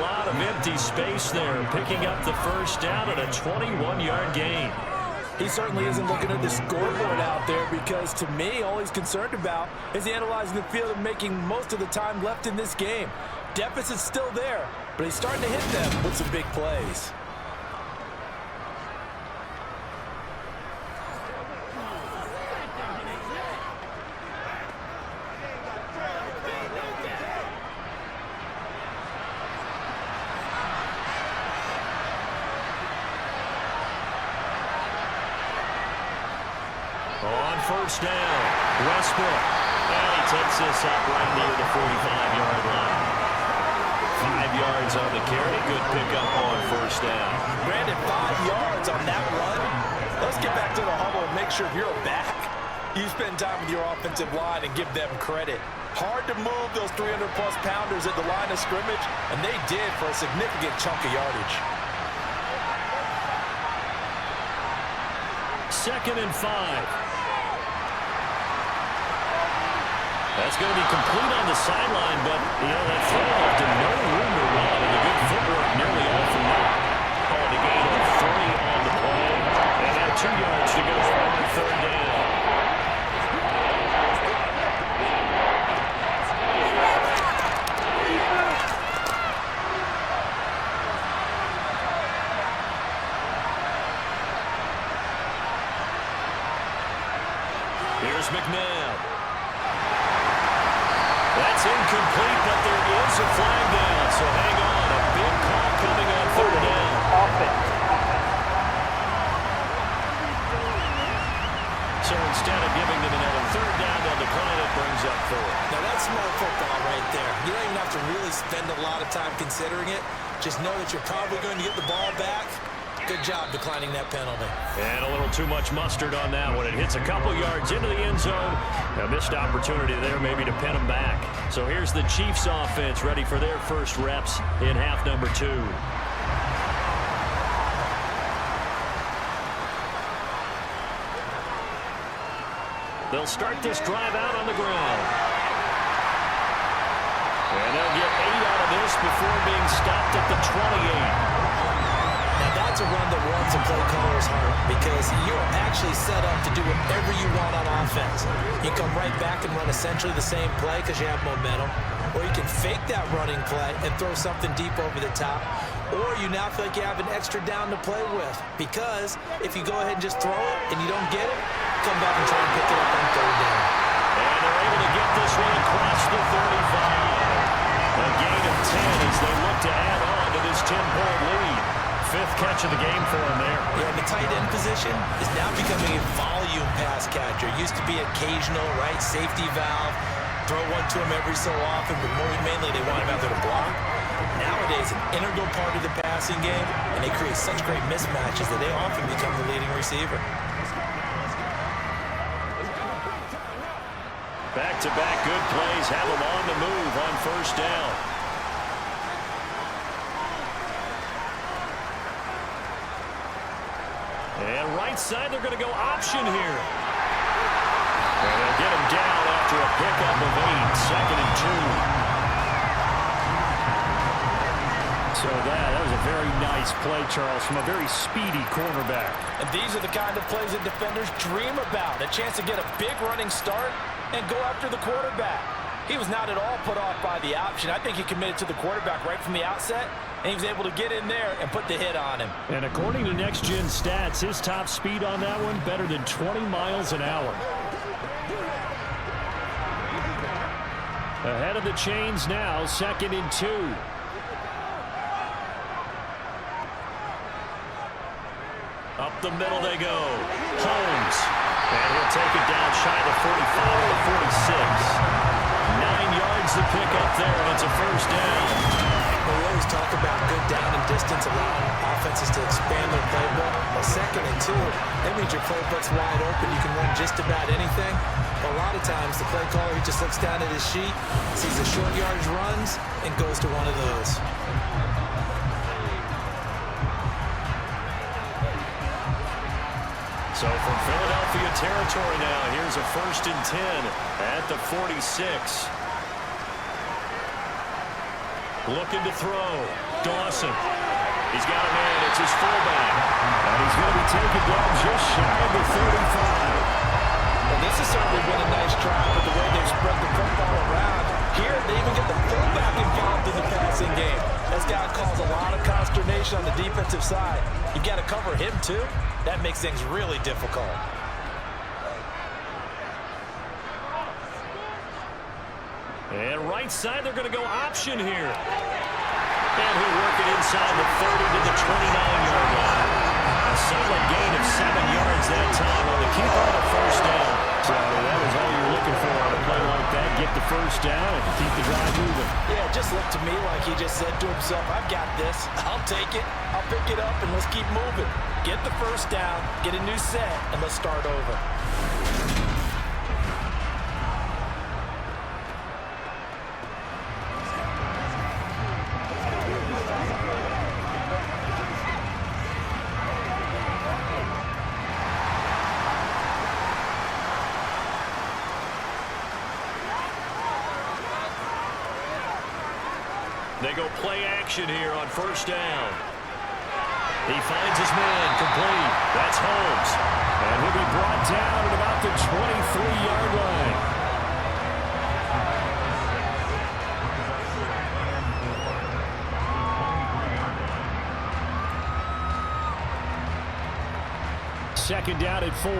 lot of empty space there, picking up the first down and a 21-yard gain. He certainly isn't looking at the scoreboard out there because, to me, all he's concerned about is analyzing the field and making most of the time left in this game. Deficit's still there, but he's starting to hit them with some big plays. On first down, Westbrook. And he takes this up right near the 45-yard line. 5 yards on the carry. Good pickup on first down. Brandon, 5 yards on that run. Let's get back to the huddle and make sure you're back. You spend time with your offensive line and give them credit. Hard to move those 300-plus pounders at the line of scrimmage, and they did for a significant chunk of yardage. 2nd and 5. That's going to be complete on the sideline, but, that throw left him no room to run, and the good footwork nearly all from that. Called a gain of 3 on the play, and now 2 yards to go for third down. Here's McNabb. That's incomplete, but there is a flag down, so hang on. A big call coming on third down. So instead of giving them another third down, they'll decline it, brings up 4. Now that's smart football right there. You don't even have to really spend a lot of time considering it. Just know that you're probably going to get the ball back. Good job declining that penalty. And a little too much mustard on that one. It hits a couple yards into the end zone. A missed opportunity there maybe to pin them back. So here's the Chiefs offense ready for their first reps in half number 2. They'll start this drive out on the ground. And they'll get 8 out of this before being stopped at the 28. Now that's a run that warms a play caller's heart because you're actually set up to do whatever you want on offense. You come right back and run essentially the same play because you have momentum, or you can fake that running play and throw something deep over the top, or you now feel like you have an extra down to play with because if you go ahead and just throw it and you don't get it, come back and try and pick it up on third down. And they're able to get this one across the 35. A gain of 10 as they look to add on to this 10-point lead. 5th catch of the game for him there. Yeah, the tight end position is now becoming a volume pass catcher. Used to be occasional, right, safety valve, throw one to him every so often, but mainly they want him out there to block. Nowadays, an integral part of the passing game, and they create such great mismatches that they often become the leading receiver. Back-to-back good plays have him on the move on first down. And right side, they're going to go option here. And they'll get him down after a pickup of 8, 2nd and 2. So that was a very nice play, Charles, from a very speedy cornerback. And these are the kind of plays that defenders dream about. A chance to get a big running start and go after the quarterback. He was not at all put off by the option. I think he committed to the quarterback right from the outset, and he was able to get in there and put the hit on him. And according to Next Gen Stats, his top speed on that one, better than 20 miles an hour. Ahead of the chains now, 2nd and 2. Up the middle they go. Holmes. And he'll take it down shy of the 45 to 46. 9 yards to pick up there, and it's a first down. We always talk about good down and distance, allowing offenses to expand their playbook. Well, 2nd and 2, that means your playbook's wide open. You can run just about anything. But a lot of times, the play caller, he just looks down at his sheet, sees the short yardage runs, and goes to one of those. So from Philadelphia territory now, here's a 1st and 10 at the 46. Looking to throw. Dawson. He's got a man. It's his fullback. And he's going to be taken down just shy of the 35. Well, this has certainly been a nice drive with the way they've spread the football around. Here, they even get the fullback involved in the passing game. That's got to cause a lot of consternation on the defensive side. You got to cover him, too. That makes things really difficult. And right side, they're going to go option here. And he'll work it inside the 30 to the 29-yard line. A solid gain of 7 yards that time on the keeper on a first down. So that was all you're looking for on a play like that. Get the first down and keep the drive moving. Yeah, it just looked to me like he just said to himself, I've got this. I'll take it. I'll pick it up, and let's keep moving. Get the first down, get a new set, and let's start over. They go play action here on first down. He finds his man complete. That's Holmes. And he'll be brought down at about the 23-yard line. Second down at 4.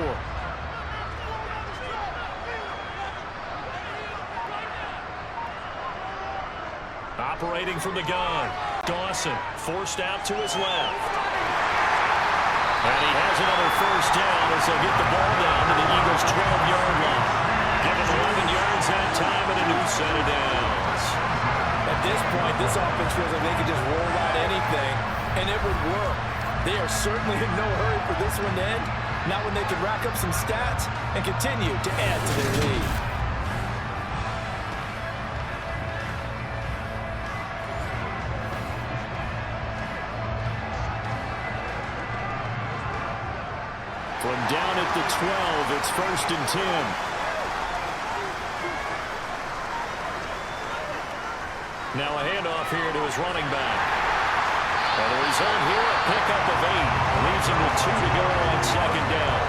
Operating from the gun. Dawson forced out to his left. And he has another first down as they'll get the ball down to the Eagles' 12-yard line. Give him 11 yards that time and a new set of downs. At this point, this offense feels like they could just roll out anything, and it would work. They are certainly in no hurry for this one to end. Not when they can rack up some stats and continue to add to their lead. From down at the 12, it's 1st and 10. Now a handoff here to his running back. And the result here, a pickup of 8. Leaves him with 2 to go on second down.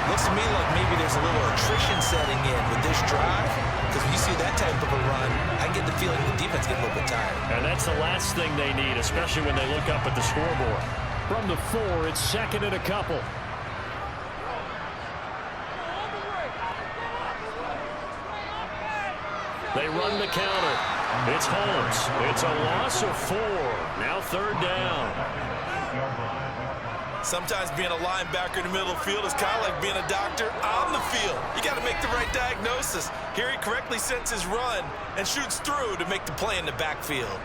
Looks to me like maybe there's a little attrition setting in with this drive. Because when you see that type of a run, I get the feeling the defense gets a little bit tired. And that's the last thing they need, especially when they look up at the scoreboard. From the 4, it's 2nd and a couple. They run the counter. It's Holmes. It's a loss of 4. Now 3rd down. Sometimes being a linebacker in the middle of the field is kind of like being a doctor on the field. You got to make the right diagnosis. Here he correctly sets his run and shoots through to make the play in the backfield.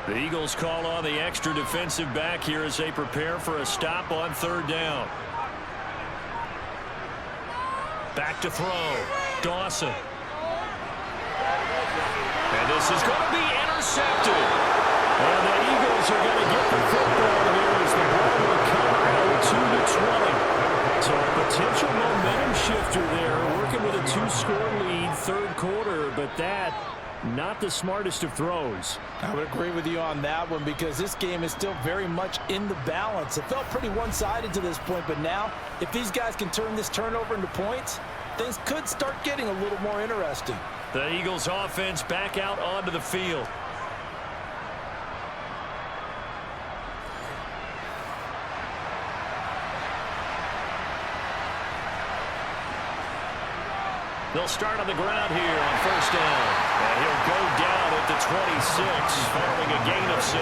The Eagles call on the extra defensive back here as they prepare for a stop on 3rd down. Back to throw. Dawson. And this is going to be intercepted. And the Eagles are going to get the football here as the ball will come 2-20. So a potential momentum shifter there, working with a 2-score lead, 3rd quarter, but that not the smartest of throws. I would agree with you on that one because this game is still very much in the balance. It felt pretty one-sided to this point, but now if these guys can turn this turnover into points, things could start getting a little more interesting. The Eagles offense back out onto the field. They'll start on the ground here on 1st down. And he'll go down at the 26, following a gain of 6.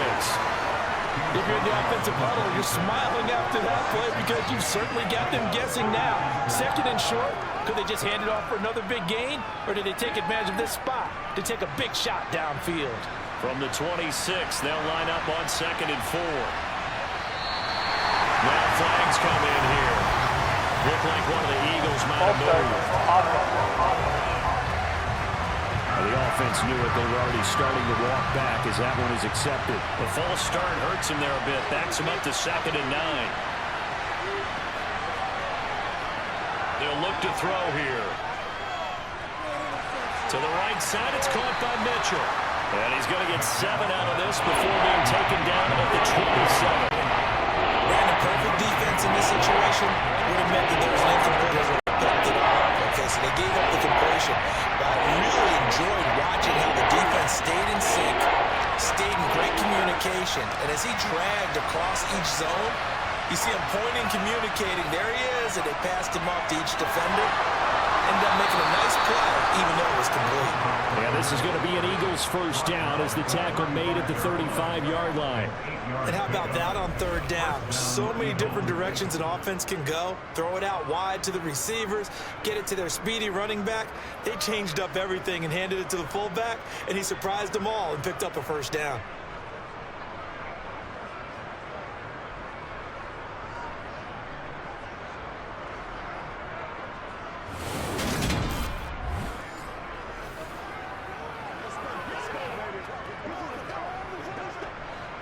If you're in the offensive huddle, you're smiling after that play because you've certainly got them guessing now. 2nd and short, could they just hand it off for another big gain? Or did they take advantage of this spot to take a big shot downfield? From the 26, they'll line up on 2nd and 4. Now flags come in here. Look like one of the Eagles might have moved. The offense knew it. They were already starting to walk back as that one is accepted. The false start hurts him there a bit. Backs him up to 2nd and 9. They'll look to throw here. To the right side, it's caught by Mitchell. And he's going to get 7 out of this before being taken down at the 27. And a perfect defense in this situation would have meant that there was an incomplete picked it off. Okay, so they gave up the completion. But I really enjoyed watching how the defense stayed in sync, stayed in great communication. And as he dragged across each zone, you see him pointing, communicating. There he is, and they passed him off to each defender. Ended up making a nice play, even though it was complete. And this is going to be an Eagles first down as the tackle made at the 35-yard line. And how about that on third down? So many different directions an offense can go. Throw it out wide to the receivers, get it to their speedy running back. They changed up everything and handed it to the fullback, and he surprised them all and picked up a first down.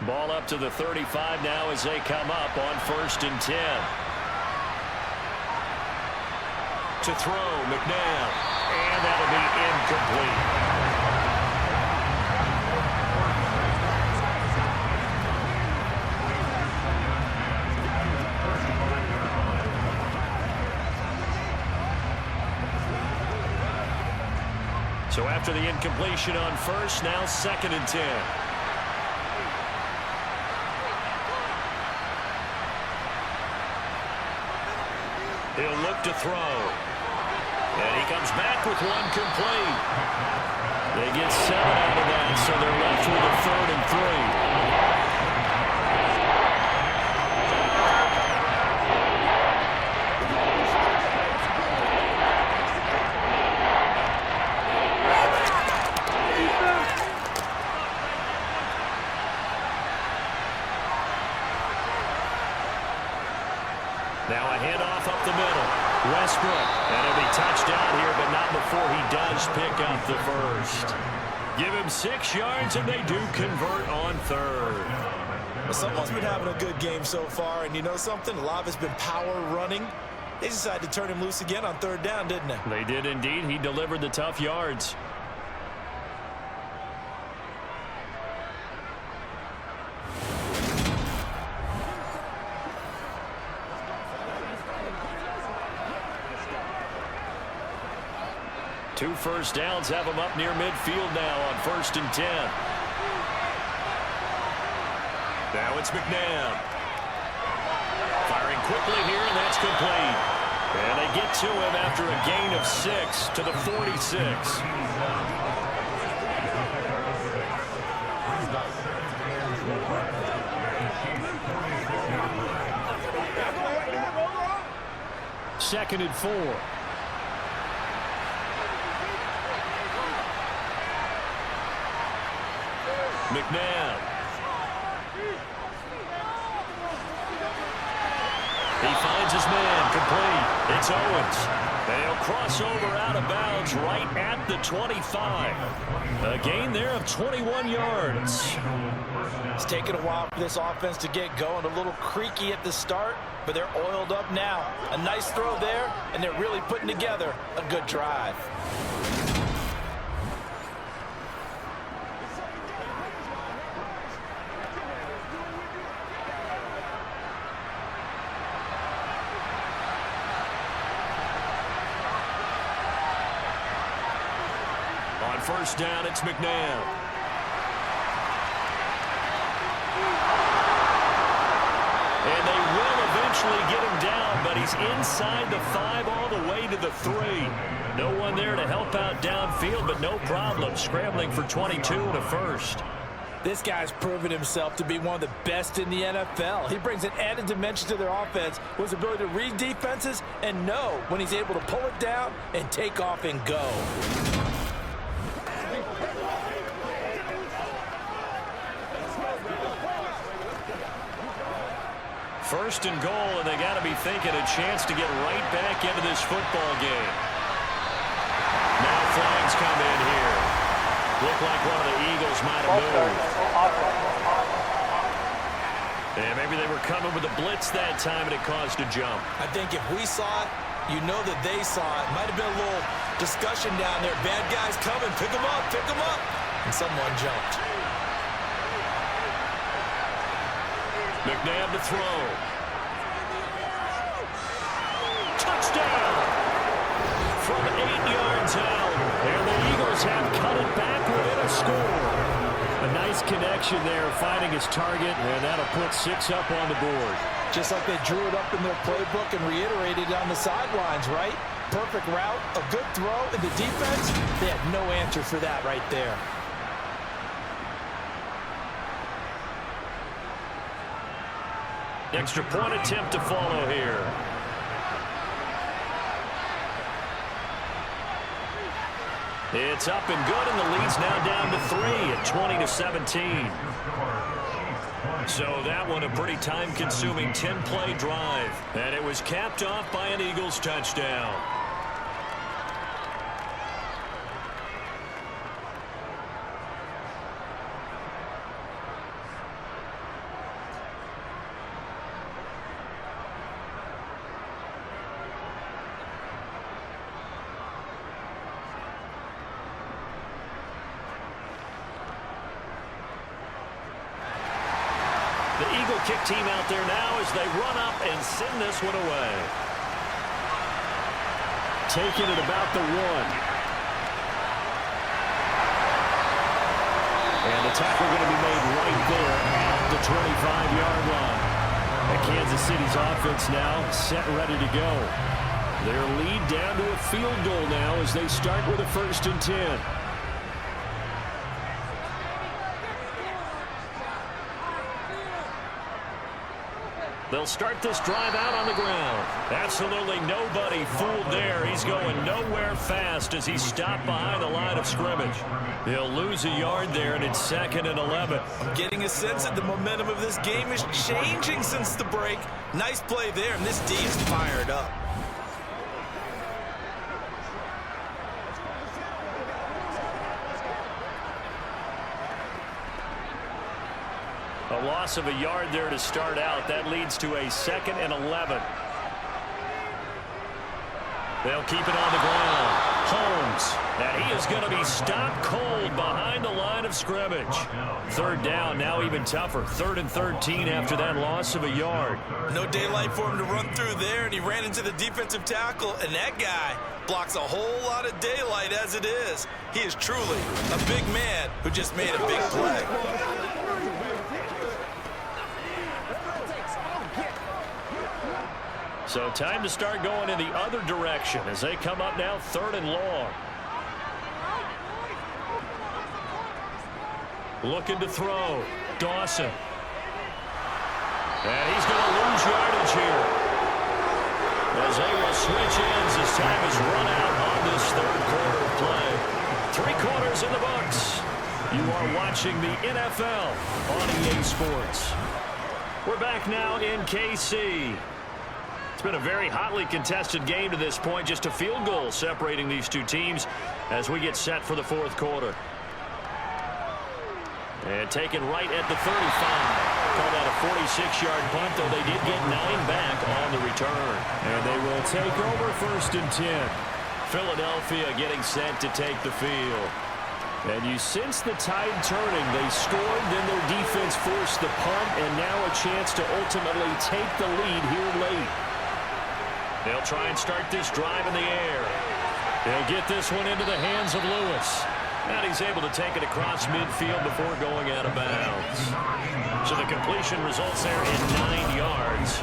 Ball up to the 35 now as they come up on 1st and 10. To throw, McNabb. And that'll be incomplete. So after the incompletion on 1st, now 2nd and 10. He'll look to throw. And he comes back with one complete. They get 7 out of that, so they're left with a 3rd and 3. Now a handoff up the middle. Westbrook. And he'll be touchdown here, but not before he does pick up the first. Give him 6 yards, and they do convert on 3rd. Well, someone's been having a good game so far, and you know something? A lot of it's been power running. They decided to turn him loose again on 3rd down, didn't they? They did indeed. He delivered the tough yards. Two first downs have him up near midfield now on 1st and 10. Now it's McNabb. Firing quickly here, and that's complete. And they get to him after a gain of 6 to the 46. Second and 4. McNabb. He finds his man, complete. It's Owens. They'll cross over out of bounds right at the 25. A gain there of 21 yards. It's taken a while for this offense to get going. A little creaky at the start, but they're oiled up now. A nice throw there, and they're really putting together a good drive. On 1st down, it's McNabb. And they will eventually get him down, but he's inside the 5 all the way to the 3. No one there to help out downfield, but no problem scrambling for 22 and a first. This guy's proven himself to be one of the best in the NFL. He brings an added dimension to their offense with his ability to read defenses and know when he's able to pull it down and take off and go. First and goal, and they got to be thinking a chance to get right back into this football game. Now flags come in here. Look like one of the Eagles might have moved. And maybe they were coming with a blitz that time, and it caused a jump. I think if we saw it, you know that they saw it. Might have been a little discussion down there. Bad guys coming. Pick them up. Pick them up. And someone jumped. McNabb to throw. Touchdown! From 8 yards out. And the Eagles have cut it back within a score. A nice connection there, finding his target, and that'll put 6 up on the board. Just like they drew it up in their playbook and reiterated on the sidelines, right? Perfect route, a good throw, and the defense, they had no answer for that right there. Extra point attempt to follow here. It's up and good, and the lead's now down to 3 at 20-17. So that one a pretty time-consuming 10-play drive. And it was capped off by an Eagles touchdown. The Eagle kick team out there now as they run up and send this one away. Taking it about the 1. And the tackle going to be made right there at the 25-yard line. And Kansas City's offense now set ready to go. Their lead down to a field goal now as they start with a 1st and 10. They'll start this drive out on the ground. Absolutely nobody fooled there. He's going nowhere fast as he's stopped behind the line of scrimmage. He'll lose a yard there, and it's 2nd and 11. I'm getting a sense that the momentum of this game is changing since the break. Nice play there, and this D is fired up. A loss of a yard there to start out. That leads to a 2nd and 11. They'll keep it on the ground. Holmes. And he is going to be stopped cold behind the line of scrimmage. 3rd down, now even tougher. 3rd and 13 after that loss of a yard. No daylight for him to run through there, and he ran into the defensive tackle, and that guy blocks a whole lot of daylight as it is. He is truly a big man who just made a big play. So time to start going in the other direction as they come up now 3rd and long. Looking to throw. Dawson. And he's going to lose yardage here. As they will switch ends as time is run out on this 3rd quarter of play. 3 quarters in the books. You are watching the NFL on EA Sports. We're back now in KC. It's been a very hotly contested game to this point. Just a field goal separating these two teams as we get set for the 4th quarter. And taken right at the 35. Called out a 46-yard punt, though they did get 9 back on the return. And they will take over 1st and 10. Philadelphia getting set to take the field. And you sense the tide turning. They scored, then their defense forced the punt, and now a chance to ultimately take the lead here late. They'll try and start this drive in the air. They'll get this one into the hands of Lewis. And he's able to take it across midfield before going out of bounds. So the completion results there in 9 yards.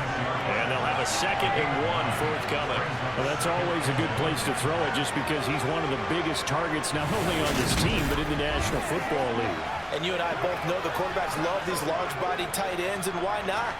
And they'll have a 2nd and 1 forthcoming. Well, that's always a good place to throw it just because he's one of the biggest targets not only on this team but in the National Football League. And you and I both know the quarterbacks love these large-bodied tight ends, and why not?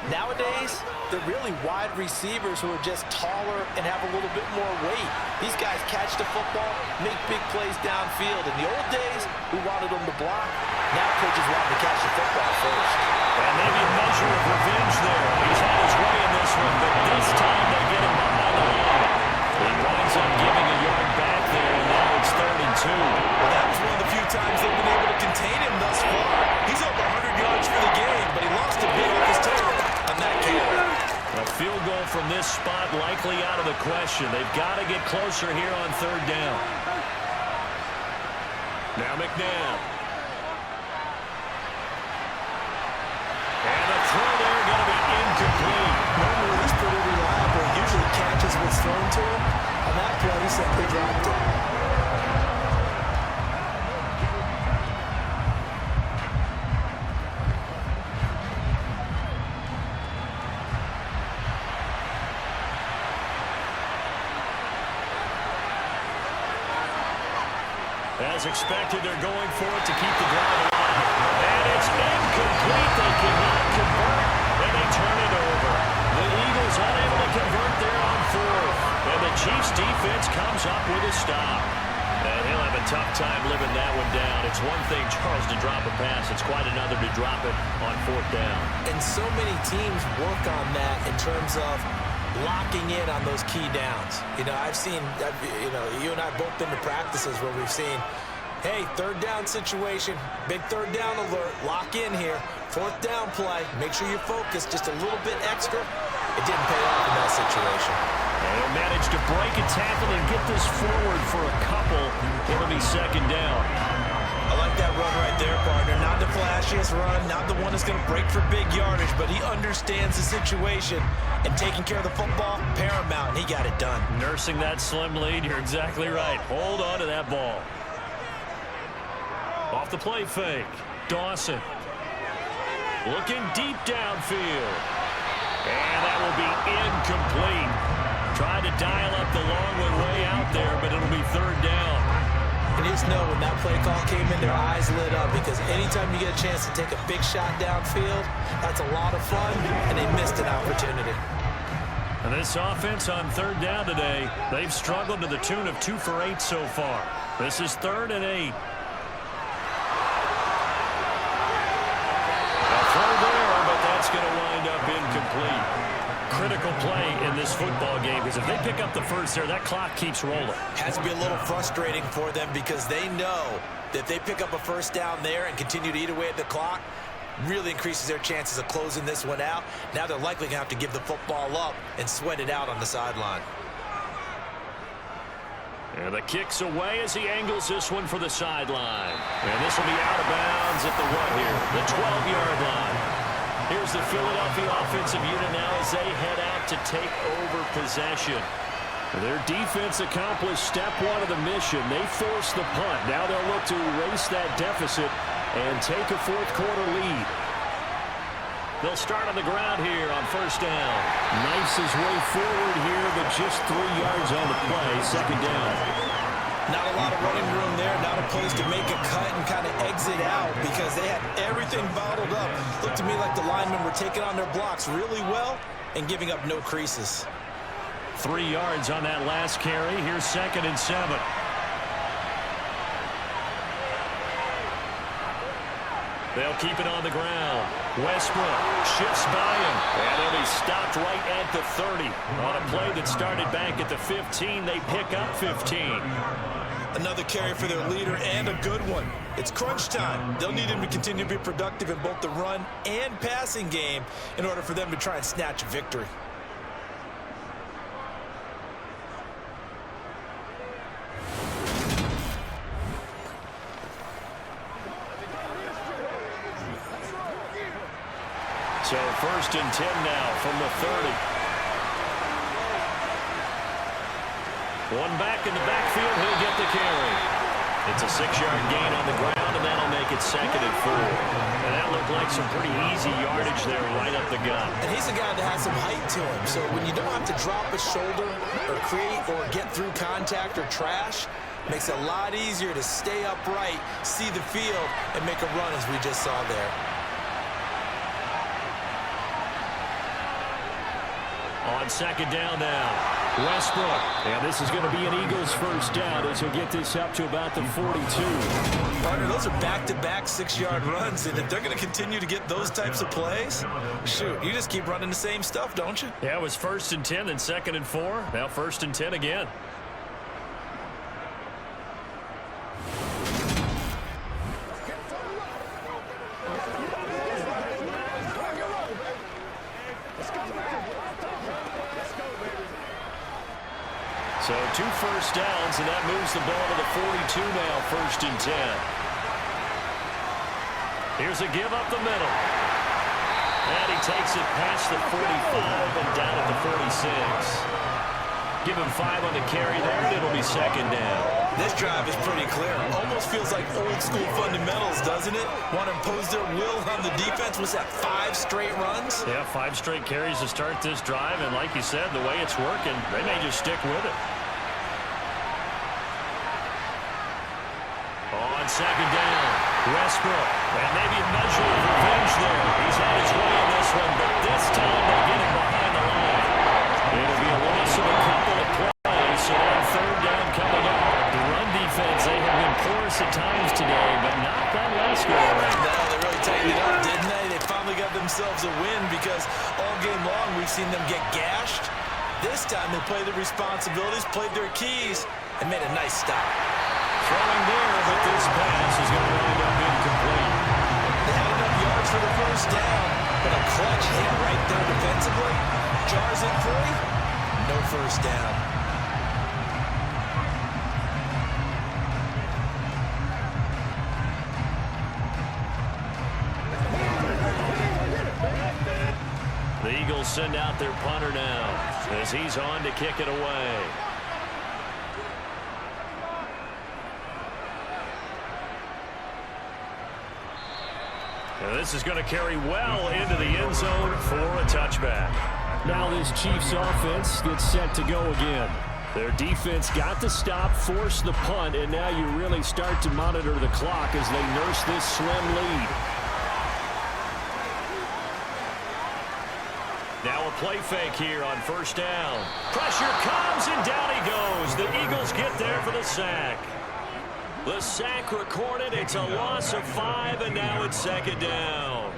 Nowadays, they're really wide receivers who are just taller and have a little bit more weight. These guys catch the football, make big plays downfield. In the old days, we wanted them to block. Now coaches want to catch the football first. And maybe a measure of revenge there. He's had his way in this one, but this time they get him behind the line. He winds up giving a yard back there, and now it's 3rd and 2. Well, that was one of the few times they've been able to contain him thus far. He's over 100 yards for the game, but he lost a bit off his tail. from this spot likely out of the question. They've got to get closer here on third down. Now McNabb. And the throw there going to be incomplete. Normally he's pretty reliable. He usually catches what's thrown to him. On that play, he simply dropped it. As expected, they're going for it to keep the drive alive. And it's incomplete. They cannot convert, and they turn it over. The Eagles unable to convert there on fourth. And the Chiefs defense comes up with a stop. And he'll have a tough time living that one down. It's one thing, Charles, to drop a pass. It's quite another to drop it on fourth down. And so many teams work on that in terms of locking in on those key downs. You know, you and I both been to practices where we've seen, hey, third down situation, big third down alert, lock in here, fourth down play, make sure you're focused just a little bit extra. It didn't pay off in that situation. And he'll manage to break a tackle and get this forward for a couple. It'll be second down. I like that run right there, partner. Not the flashiest run, not the one that's going to break for big yardage, but he understands the situation, and taking care of the football, paramount, and he got it done. Nursing that slim lead, you're exactly right. Hold on to that ball. Off the play fake, Dawson. Looking deep downfield. And that will be incomplete. Tried to dial up the long one way out there, but it'll be third down. And you just know when that play call came in, their eyes lit up, because anytime you get a chance to take a big shot downfield, that's a lot of fun, and they missed an opportunity. And this offense on third down today, they've struggled to the tune of 2 for 8 so far. This is 3rd and 8. A throw there, but that's going to wind up incomplete. Critical play in this football game, because if they pick up the first there, that clock keeps rolling. Has to be a little frustrating for them, because they know that if they pick up a first down there and continue to eat away at the clock, really increases their chances of closing this one out. Now they're likely going to have to give the football up and sweat it out on the sideline. And the kick's away as he angles this one for the sideline. And this will be out of bounds at the what here? The 12-yard line. Here's the Philadelphia offensive unit now as they head out to take over possession. Their defense accomplished step 1 of the mission. They forced the punt. Now they'll look to erase that deficit and take a fourth-quarter lead. They'll start on the ground here on first down. Knifes his way forward here, but just 3 yards on the play. Second down. Not a lot of running room there, not a place to make a cut and kind of exit out, because they had everything bottled up. Looked to me like the linemen were taking on their blocks really well and giving up no creases. 3 yards on that last carry. Here's 2nd and 7. They'll keep it on the ground. Westbrook shifts by him, and he'll be stopped right at the 30. On a play that started back at the 15, they pick up 15. Another carry for their leader, and a good one. It's crunch time. They'll need him to continue to be productive in both the run and passing game in order for them to try and snatch a victory. So 1st and 10 now from the 30. One back in the backfield, he'll get the carry. It's a 6-yard gain on the ground, and that'll make it 2nd and 4. And that looked like some pretty easy yardage there right up the gut. And he's a guy that has some height to him, so when you don't have to drop a shoulder or create or get through contact or trash, it makes it a lot easier to stay upright, see the field, and make a run as we just saw there. On second down now, Westbrook. And this is going to be an Eagles first down as he'll get this up to about the 42. Partner, those are back-to-back 6-yard runs, and if they're going to continue to get those types of plays, shoot, you just keep running the same stuff, don't you? Yeah, it was 1st and 10, then 2nd and 4. Now 1st and 10 again. So 2 first downs, and that moves the ball to the 42 now, 1st and 10. Here's a give up the middle. And he takes it past the 45 and down at the 46. Give him 5 on the carry there, and it'll be 2nd down. This drive is pretty clear. Almost feels like old school fundamentals, doesn't it? Want to impose their will on the defense. Was that 5 straight runs? Yeah, 5 straight carries to start this drive, and like you said, the way it's working, they may just stick with it. On 2nd down, Westbrook, and maybe a measure of revenge there. He's on his way in this one, but this time they get him behind the line. It'll be a loss of a couple of plays, so on 3rd down coming up. The run defense, they have been porous at times today, but not that last go around. No, they really tightened it up, didn't they? They finally got themselves a win because all game long we've seen them get gashed. This time they played their responsibilities, played their keys, and made a nice stop. Throwing there, but this pass is going to wind up incomplete. They had enough yards for the 1st down, but a clutch hit right there defensively. Jars it free, no 1st down. The Eagles send out their punter now as he's on to kick it away. This is going to carry well into the end zone for a touchback. Now this Chiefs offense gets set to go again. Their defense got the stop, forced the punt, and now you really start to monitor the clock as they nurse this slim lead. Now a play fake here on 1st down. Pressure comes, and down he goes. The Eagles get there for the sack. The sack recorded. It's a loss of 5, and now it's 2nd down.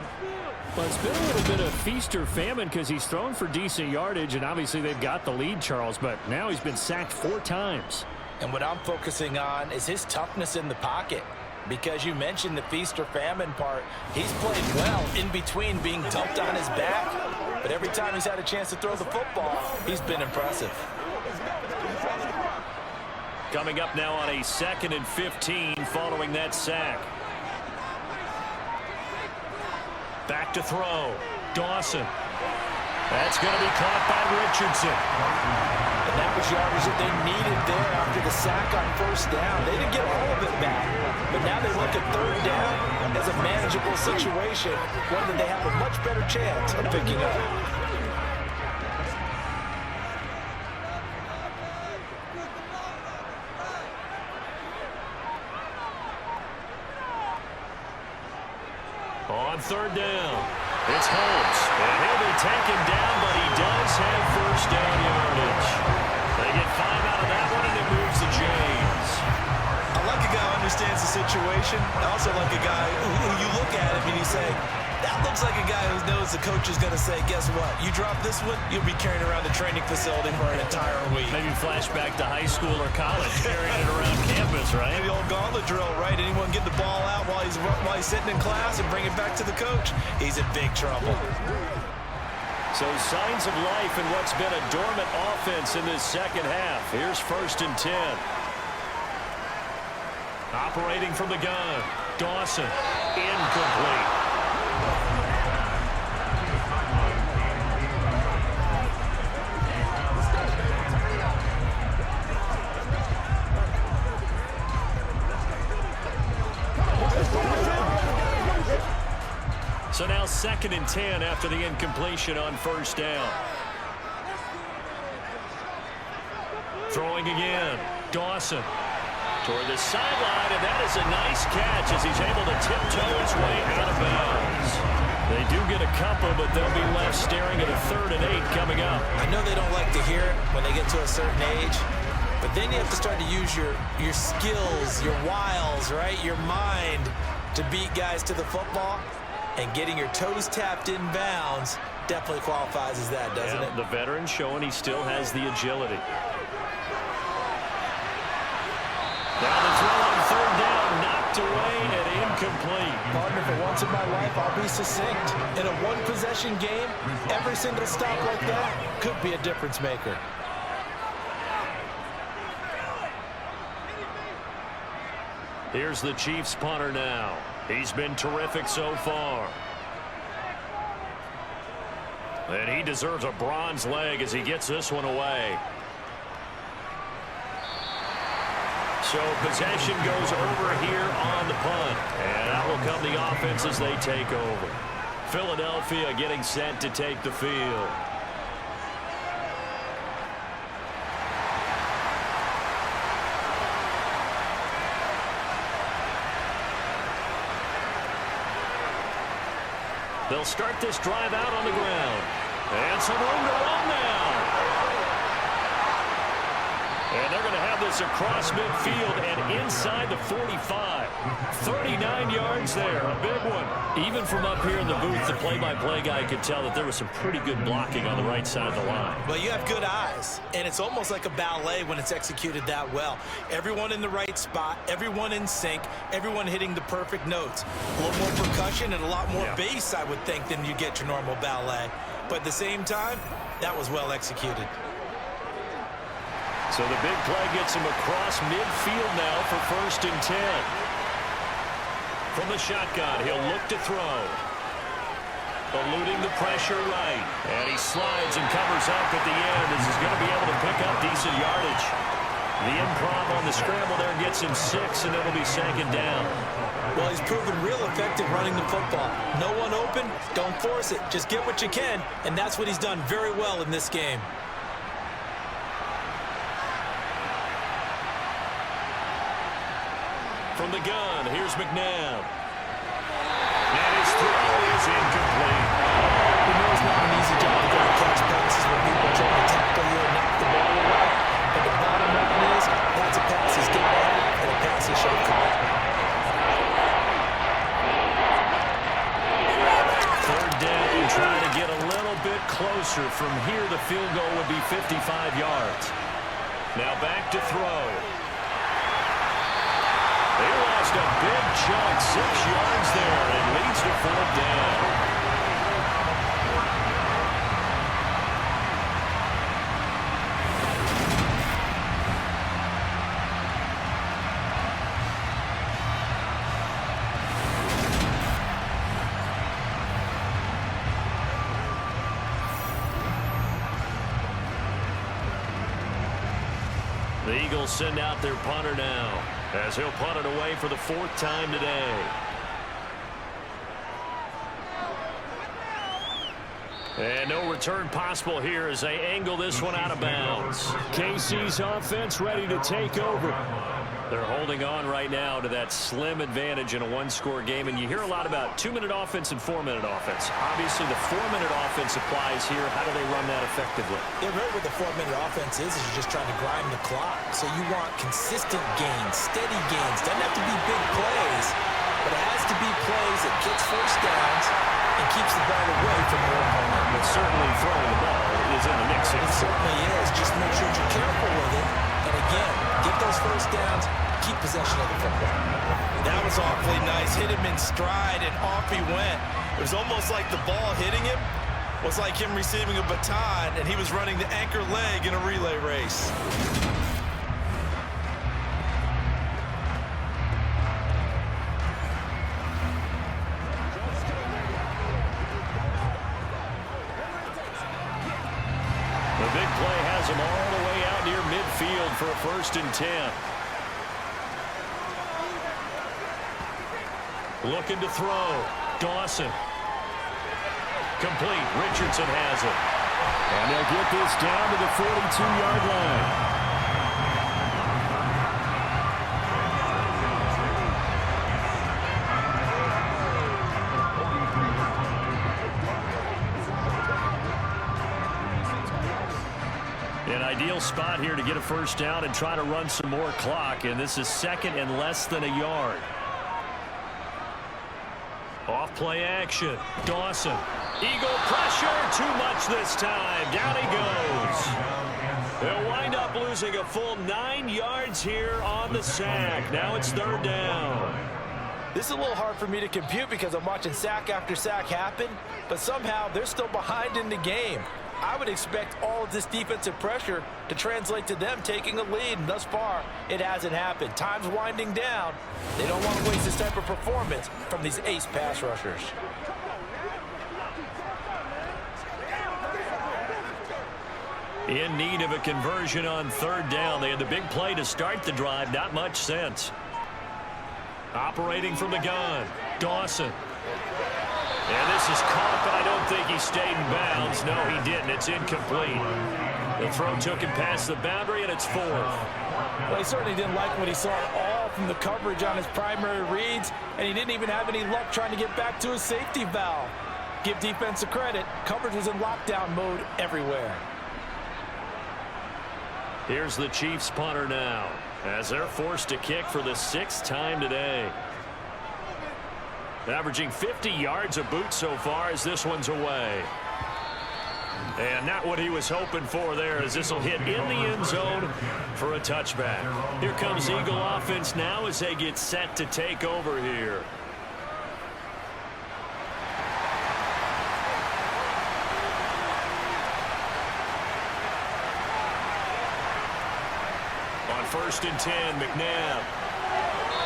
Well, it's been a little bit of feast or famine because he's thrown for decent yardage, and obviously they've got the lead, Charles, but now he's been sacked 4 times. And what I'm focusing on is his toughness in the pocket. Because you mentioned the feast or famine part, he's played well in between being dumped on his back. But every time he's had a chance to throw the football, he's been impressive. Coming up now on a 2nd and 15 following that sack. Back to throw. Dawson. That's going to be caught by Richardson. And that was yardage that they needed there after the sack on 1st down. They didn't get all of it back. But now they look at 3rd down as a manageable situation, one that they have a much better chance of picking up. On 3rd down, it's Holmes, and he'll be taken down, but he does have 1st down yardage. They get 5 out of that one, and it moves to James. I like a guy who understands the situation. I also like a guy who you look at him and you say, that looks like a guy who knows the coach is going to say, guess what? You drop this one, you'll be carrying around the training facility for an entire week. Maybe flashback to high school or college, carrying it around campus, right? Maybe the old gauntlet drill, right? Anyone get the ball out while he's sitting in class and bring it back to the coach? He's in big trouble. So signs of life in what's been a dormant offense in this 2nd half. Here's 1st and 10. Operating from the gun. Dawson. Incomplete. So now 2nd and 10 after the incompletion on 1st down. Throwing again. Dawson toward the sideline, and that is a nice catch as he's able to tiptoe his way out of bounds. They do get a couple, but they'll be left staring at a 3rd and 8 coming up. I know they don't like to hear it when they get to a certain age, but then you have to start to use your skills, your wiles, right? Your mind to beat guys to the football. And getting your toes tapped in bounds definitely qualifies as that, doesn't it? The veteran showing he still has the agility. Now the throw on 3rd down, knocked away and incomplete. Partner, for once in my life, I'll be succinct. In a one-possession game, every single stop like that could be a difference maker. Here's the Chiefs punter now. He's been terrific so far. And he deserves a bronze leg as he gets this one away. So possession goes over here on the punt. And out will come the offense as they take over. Philadelphia getting set to take the field. They'll start this drive out on the ground. And some room to run now. And they're going to have this across midfield and inside the 45. 39 yards there, a big one. Even from up here in the booth, the play-by-play guy could tell that there was some pretty good blocking on the right side of the line. Well, you have good eyes, and it's almost like a ballet when it's executed that well. Everyone in the right spot, everyone in sync, everyone hitting the perfect notes. A little more percussion and a lot more bass, I would think, than you get your normal ballet. But at the same time, that was well executed. So the big play gets him across midfield now for 1st and 10. From the shotgun, he'll look to throw. Eluding the pressure right. And he slides and covers up at the end as he's going to be able to pick up decent yardage. The improv on the scramble there gets him 6, and it'll be 2nd down. Well, he's proven real effective running the football. No one open, don't force it. Just get what you can, and that's what he's done very well in this game. From the gun, here's McNabb. And his throw is incomplete. You know it's not an easy job to go and catch passes when people try to tackle you and knock the ball away. But the bottom line is, that's a pass he's got to have, and a pass he should have caught. 3rd down, trying to get a little bit closer. From here, the field goal would be 55 yards. Now back to throw. They lost a big chunk, 6 yards there, and leads to 4th down. The Eagles send out their punter now, as he'll punt it away for the 4th time today. And no return possible here as they angle this one out of bounds. KC's offense ready to take over. They're holding on right now to that slim advantage in a 1-score game, and you hear a lot about 2-minute offense and 4-minute offense. Obviously, the 4-minute offense applies here. How do they run that effectively? Yeah, really what the 4-minute offense is you're just trying to grind the clock. So you want consistent gains, steady gains. Doesn't have to be big plays, but it has to be plays that gets 1st downs and keeps the ball away from your opponent. But certainly throwing the ball is in the mix. It certainly is. Just make sure you're careful with it. And again, get those 1st downs, keep possession of the football. That was awfully nice. Hit him in stride, and off he went. It was almost like the ball hitting him was like him receiving a baton, and he was running the anchor leg in a relay race. The big play has him all the way out near midfield for a 1st and 10. Looking to throw. Dawson. Complete. Richardson has it. And they'll get this down to the 42-yard line. An ideal spot here to get a 1st down and try to run some more clock, and this is 2nd and less than a yard. Off play action. Dawson. Eagle pressure. Too much this time. Down he goes. They'll wind up losing a full 9 yards here on the sack. Now it's 3rd down. This is a little hard for me to compute because I'm watching sack after sack happen, but somehow they're still behind in the game. I would expect all of this defensive pressure to translate to them taking a lead. And thus far, it hasn't happened. Time's winding down. They don't want to waste this type of performance from these ace pass rushers. In need of a conversion on third down. They had the big play to start the drive. Not much sense. Operating from the gun, Dawson. And this is caught, but I don't think he stayed in bounds. No, he didn't. It's incomplete. The throw took him past the boundary, and it's fourth. Well, he certainly didn't like what he saw at all from the coverage on his primary reads, and he didn't even have any luck trying to get back to his safety valve. Give defense a credit. Coverage was in lockdown mode everywhere. Here's the Chiefs punter now, as they're forced to kick for the 6th time today. Averaging 50 yards a boot so far as this one's away. And not what he was hoping for there, as this will hit in the end zone for a touchback. Here comes Eagle offense now as they get set to take over here. On 1st and 10, McNabb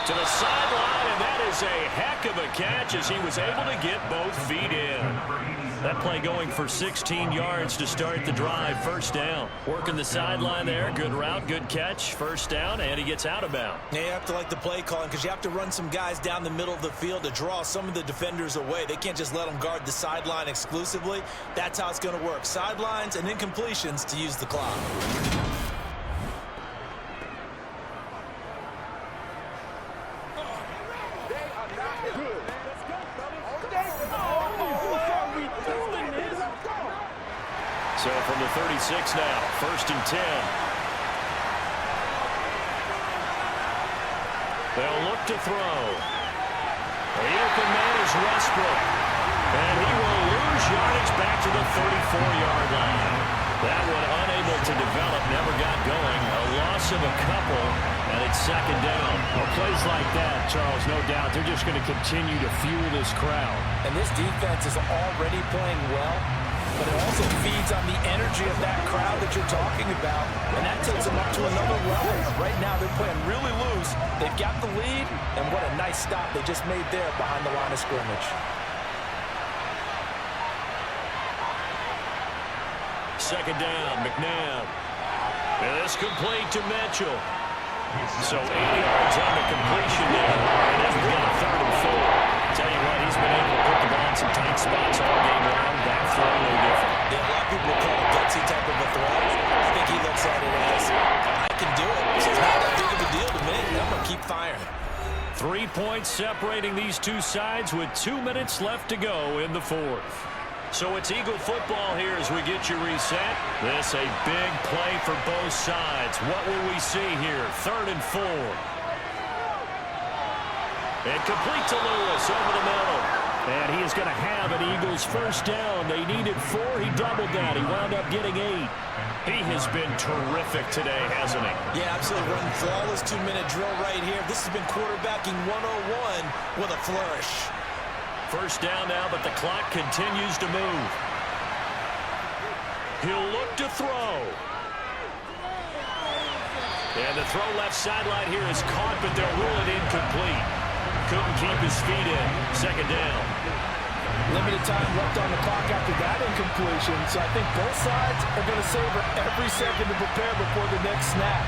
to the sideline, and that is a heck of a catch as he was able to get both feet in. That play going for 16 yards to start the drive. First down. Working the sideline there. Good route, good catch. First down, and he gets out of bounds. Yeah, you have to like the play calling because you have to run some guys down the middle of the field to draw some of the defenders away. They can't just let them guard the sideline exclusively. That's how it's going to work. Sidelines and incompletions to use the clock. So from the 36 now, 1st and 10. They'll look to throw. The open man is Westbrook. And he will lose yardage back to the 34-yard line. That one unable to develop, never got going. A loss of a couple, and it's 2nd down. Well, plays like that, Charles, no doubt, they're just going to continue to fuel this crowd. And this defense is already playing well, but it also feeds on the energy of that crowd that you're talking about, and that takes them up to another level. Right now, they're playing really loose. They've got the lead, and what a nice stop they just made there behind the line of scrimmage. 2nd down, McNabb. And this complete to Mitchell. So 8 yards on the completion there. And then we've got a 3rd and 4. Tell you what, he's been able to put the ball in some tight spots all game long. That throw no different. Yeah, a lot of people call it gutsy type of a throw. I think he looks at it as, I can do it. It's not that big of a deal to me. I'm going to keep firing. 3 points separating these two sides with 2 minutes left to go in the 4th. So it's Eagle football here as we get you reset. This a big play for both sides. What will we see here? 3rd and 4. And complete to Lewis over the middle. And he is going to have an Eagles first down. They needed 4. He doubled that. He wound up getting 8. He has been terrific today, hasn't he? Yeah, absolutely. Running flawless 2-minute drill right here. This has been quarterbacking 101 with a flourish. First down now, but the clock continues to move. He'll look to throw. And the throw left sideline here is caught, but they'll rule it incomplete. Couldn't keep his feet in. 2nd down. Limited time left on the clock after that incompletion, so I think both sides are going to savor every second to prepare before the next snap.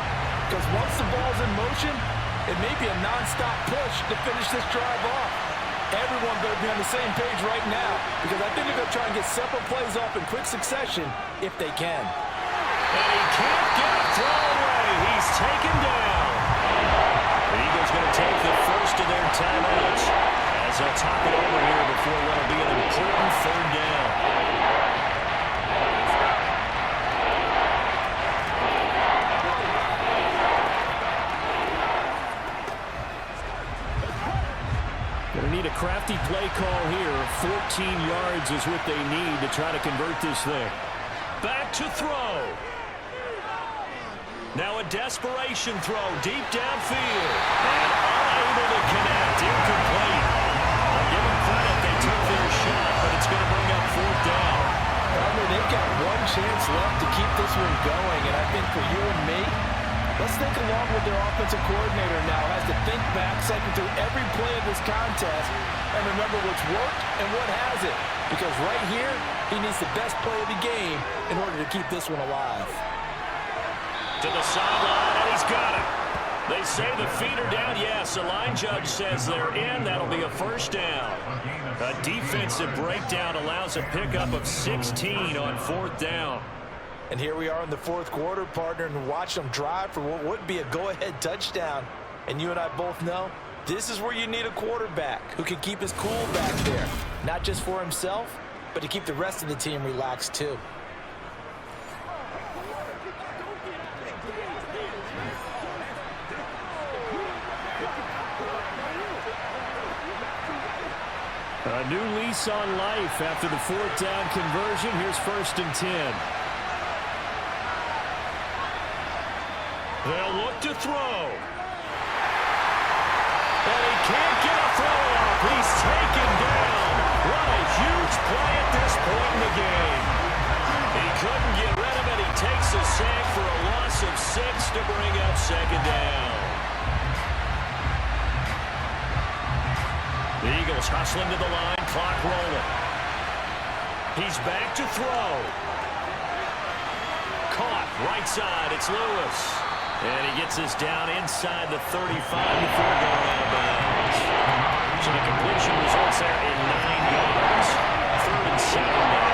Because once the ball's in motion, it may be a non-stop push to finish this drive off. Everyone better be on the same page right now, because I think they're going to try and get several plays off in quick succession if they can. And he can't get a throw away. He's taken down. The Eagles going to take the first of their timeouts as they'll talk it over here before what will be an important 3rd down. Going to need a crafty play call here. 14 yards is what they need to try to convert this thing. Back to throw. Now a desperation throw deep downfield. And unable to connect. Incomplete. I'll give them credit. They took their shot, but it's going to bring up 4th down. They've got one chance back, cycling through every play of this contest, and remember what's worked and what hasn't. Because right here, he needs the best play of the game in order to keep this one alive. To the sideline, and he's got it. They say the feet are down. Yes, the line judge says they're in. That'll be a first down. A defensive breakdown allows a pickup of 16 on 4th down. And here we are in the 4th quarter, partner, and watch them drive for what would be a go-ahead touchdown. And you and I both know this is where you need a quarterback who can keep his cool back there. Not just for himself, but to keep the rest of the team relaxed too. A new lease on life after the 4th down conversion. Here's 1st and 10. They'll look to throw. And he can't get a throw off. He's taken down. What a huge play at this point in the game. He couldn't get rid of it. He takes a sack for a loss of 6 to bring up 2nd down. The Eagles hustling to the line, clock rolling. He's back to throw. Caught, right side, it's Lewis. And he gets this down inside the 35 before going out of bounds. So the completion results there in 9 yards. 3rd and 7 now.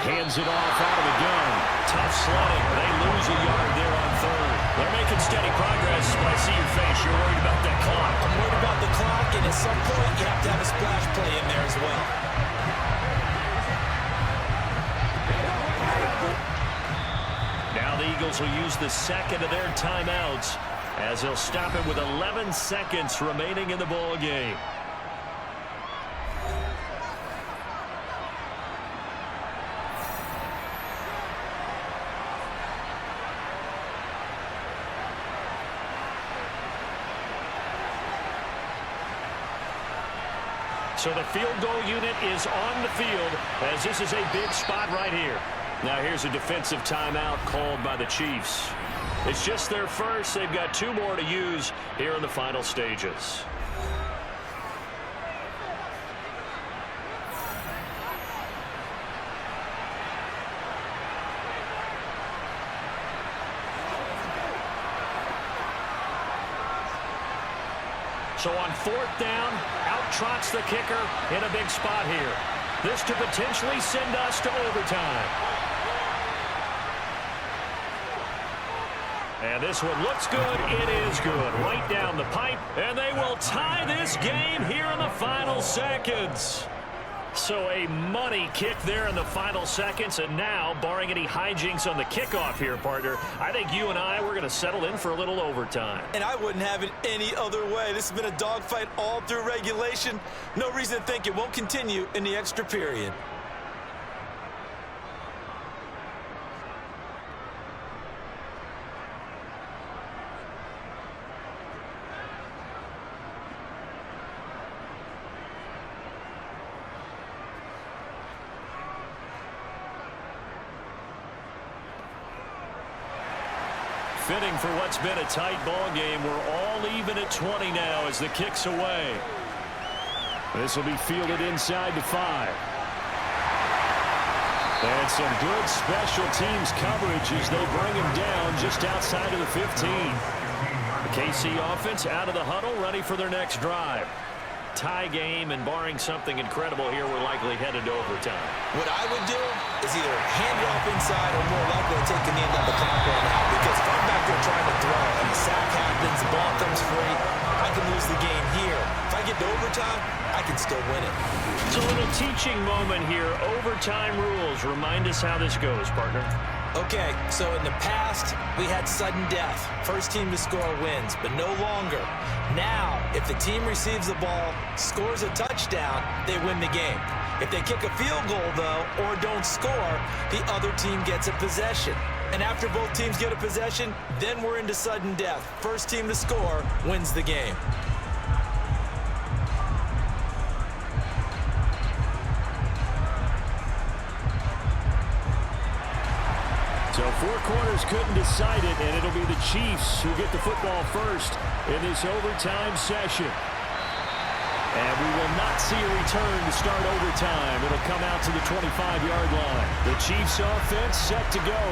Hands it off out of the gun. Tough sledding. They lose a yard there on 3rd. They're making steady progress, but I see your face. You're worried about that clock. I'm worried about the clock, and at some point, you have to have a splash play in there as well. Now the Eagles will use the 2nd of their timeouts as they'll stop it with 11 seconds remaining in the ball game. So the field goal unit is on the field as this is a big spot right here. Now here's a defensive timeout called by the Chiefs. It's just their first. They've got 2 more to use here in the final stages. So on 4th down, out trots the kicker in a big spot here. This to potentially send us to overtime. And this one looks good. It is good. Right down the pipe. And they will tie this game here in the final seconds. So a money kick there in the final seconds. And now, barring any hijinks on the kickoff here, partner, I think you and I, we're going to settle in for a little overtime. And I wouldn't have it any other way. This has been a dogfight all through regulation. No reason to think it won't continue in the extra period. Fitting for what's been a tight ball game. We're all even at 20 now as the kick's away. This will be fielded inside the 5. And some good special teams coverage as they bring him down just outside of the 15. The KC offense out of the huddle, ready for their next drive. Tie game, and barring something incredible here, we're likely headed to overtime. What I would do is either hand it off inside or more likely take the knee and let the clock run out. Because if I'm back there trying to throw and the sack happens, the ball comes free, I can lose the game here. If I get to overtime, I can still win it. It's a little teaching moment here. Overtime rules. Remind us how this goes, partner. Okay, so in the past, we had sudden death. First team to score wins, but no longer. Now, if the team receives the ball, scores a touchdown, they win the game. If they kick a field goal, though, or don't score, the other team gets a possession. And after both teams get a possession, then we're into sudden death. First team to score wins the game. four quarters couldn't decide it, and it'll be the Chiefs who get the football first in this overtime session. And we will not see a return to start overtime. It'll come out to the 25-yard line. The Chiefs offense set to go.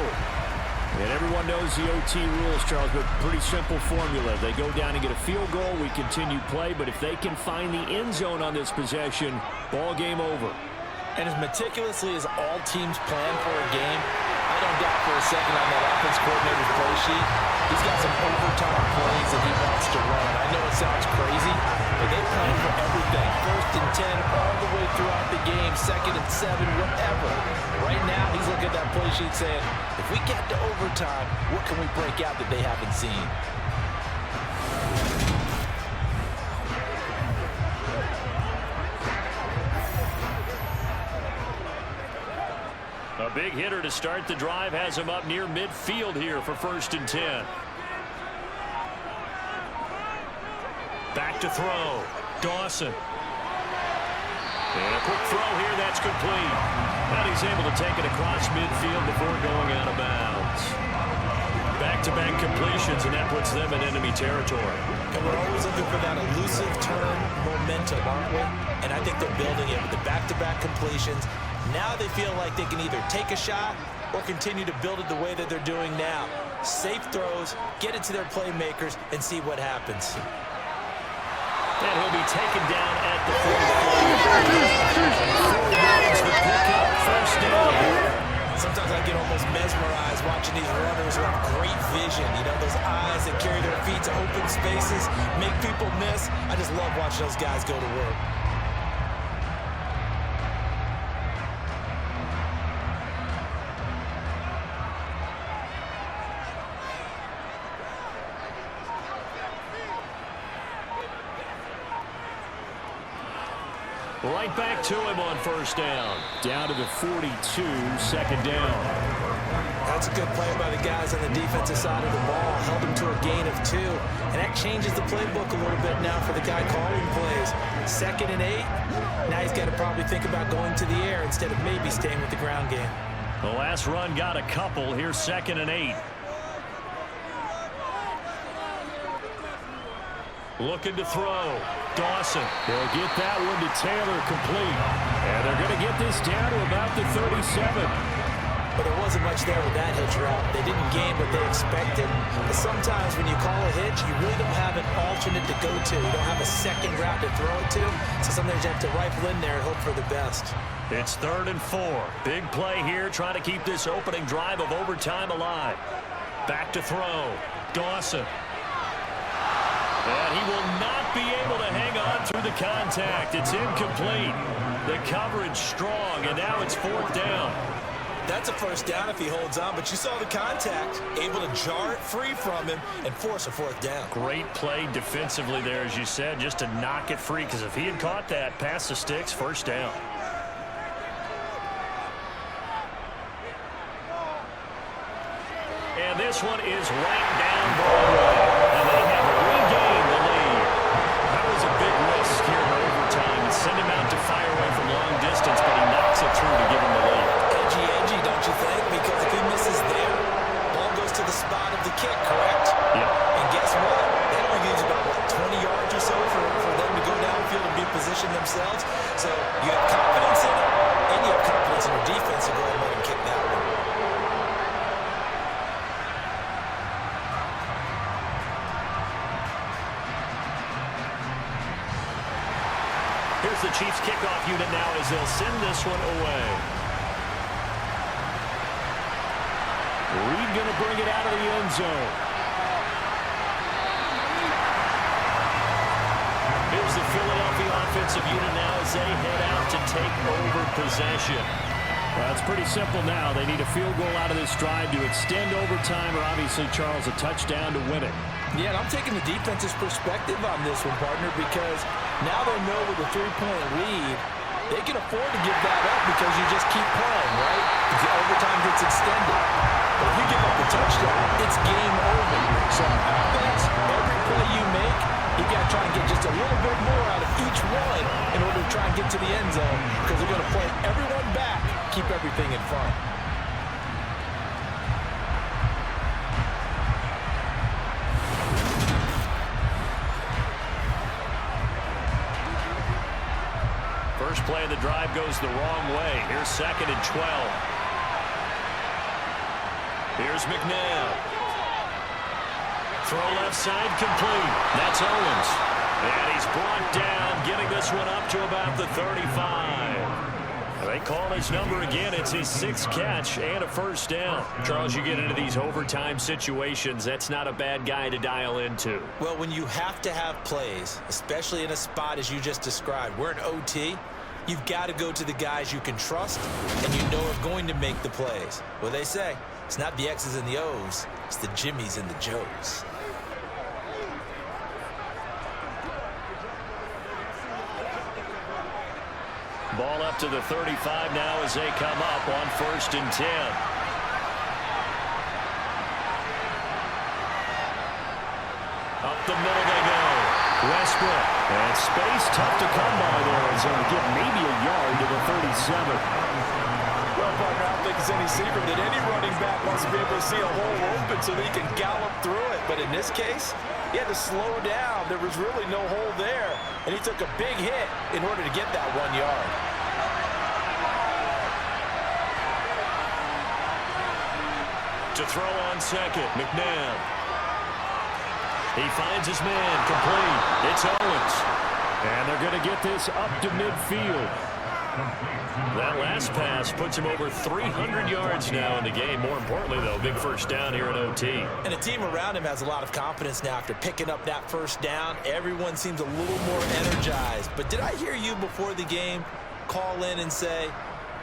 And everyone knows the OT rules, Charles, but pretty simple formula. They go down and get a field goal, we continue play, but if they can find the end zone on this possession, ball game over. And as meticulously as all teams plan for a game, I don't doubt for a second on that offense coordinator's play sheet, he's got some overtime plays that he wants to run. I know it sounds crazy, but they plan for everything. 1st and 10 all the way throughout the game, 2nd and 7, whatever. Right now, he's looking at that play sheet saying, if we get to overtime, what can we break out that they haven't seen? A big hitter to start the drive has him up near midfield here for 1st and 10. Back to throw. Dawson. And a quick throw here, that's complete. And he's able to take it across midfield before going out of bounds. Back-to-back completions, and that puts them in enemy territory. And we're always looking for that elusive turn momentum, aren't we? And I think they're building it with the back-to-back completions. Now they feel like they can either take a shot or continue to build it the way that they're doing now. Safe throws, get it to their playmakers, and see what happens. And he'll be taken down at the 44. Sometimes I get almost mesmerized watching these runners who have great vision. You know, those eyes that carry their feet to open spaces, make people miss. I just love watching those guys go to work. Right back to him on 1st down. Down to the 42, 2nd down. That's a good play by the guys on the defensive side of the ball. Held him to a gain of 2. And that changes the playbook a little bit now for the guy calling plays. 2nd and 8. Now he's got to probably think about going to the air instead of maybe staying with the ground game. The last run got a couple. Here's 2nd and 8. Looking to throw. Dawson. They'll get that one to Taylor, complete. And they're going to get this down to about the 37. But there wasn't much there with that hitch route. They didn't gain what they expected. But sometimes when you call a hitch, you really don't have an alternate to go to. You don't have a second route to throw it to. So sometimes you have to rifle in there and hope for the best. It's 3rd and 4. Big play here, trying to keep this opening drive of overtime alive. Back to throw. Dawson. And he will not be able to hang on through the contact. It's incomplete. The coverage strong, and now it's 4th down. That's a 1st down if he holds on, but you saw the contact. Able to jar it free from him and force a 4th down. Great play defensively there, as you said, just to knock it free, because if he had caught that, past the sticks, 1st down. And this one is right down Broadway. And they have regained the lead. That was a big risk here in overtime. Send him out to fire away from long distance, but he knocks it through to give him the lead. Edgy, don't you think? Because if he misses there, ball goes to the spot of the kick, correct? Yeah. And guess what? That only leaves about, 20 yards or so for them to go downfield and be positioned themselves. So you have confidence in it, and you have confidence in your defense to go ahead and let him kick that one. Here's the Chiefs kickoff unit now as they'll send this one away. Reed going to bring it out of the end zone. Here's the Philadelphia offensive unit now as they head out to take over possession. Well, it's pretty simple now. They need a field goal out of this drive to extend overtime, or obviously, Charles, a touchdown to win it. Yeah, and I'm taking the defense's perspective on this one, partner, because now they know with a 3-point lead, they can afford to give that up because you just keep playing, right? The overtime gets extended. But if you give up the touchdown, it's game over. So offense, every play you make, you got to try and get just a little bit more out of each one in order to try and get to the end zone, because they're going to play everyone back, keep everything in front. First play of the drive goes the wrong way. Here's 2nd and 12. Here's McNabb. Throw left side complete. That's Owens. And he's brought down, getting this one up to about the 35. They call his number again. It's his 6th catch and a first down. Charles, you get into these overtime situations, that's not a bad guy to dial into. Well, when you have to have plays, especially in a spot as you just described, we're in OT, you've got to go to the guys you can trust and you know are going to make the plays. Well, they say it's not the X's and the O's, it's the Jimmies and the Joes. Ball up to the 35 now as they come up on 1st and 10. Up the middle they go. Westbrook. And space tough to come by there as they'll get maybe a yard to the 37. Well, partner, I don't think it's any secret that any running back wants to be able to see a hole open so that he can gallop through it. But in this case, he had to slow down. There was really no hole there. And he took a big hit in order to get that 1 yard. To throw on 2nd, McNabb. He finds his man, complete. It's Owens. And they're going to get this up to midfield. That last pass puts him over 300 yards now in the game. More importantly, though, big first down here in OT. And the team around him has a lot of confidence now after picking up that first down. Everyone seems a little more energized. But did I hear you before the game call in and say,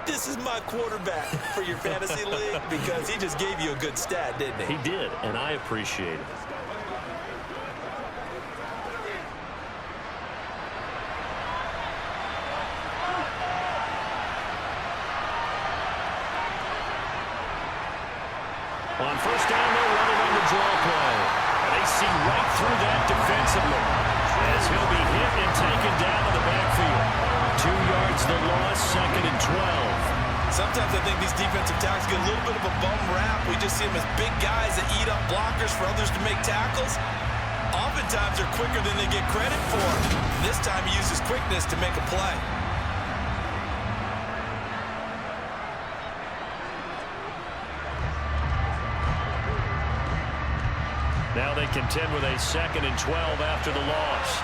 this is my quarterback for your fantasy league? Because he just gave you a good stat, didn't he? He did, and I appreciate it. On first down, they're running on the draw play. And they see right through that defensively as he'll be hit and taken down to the backfield. 2 yards the loss, 2nd and 12. Sometimes I think these defensive tackles get a little bit of a bum rap. We just see them as big guys that eat up blockers for others to make tackles. Oftentimes they're quicker than they get credit for. This time he uses quickness to make a play. Now they contend with a 2nd and 12 after the loss.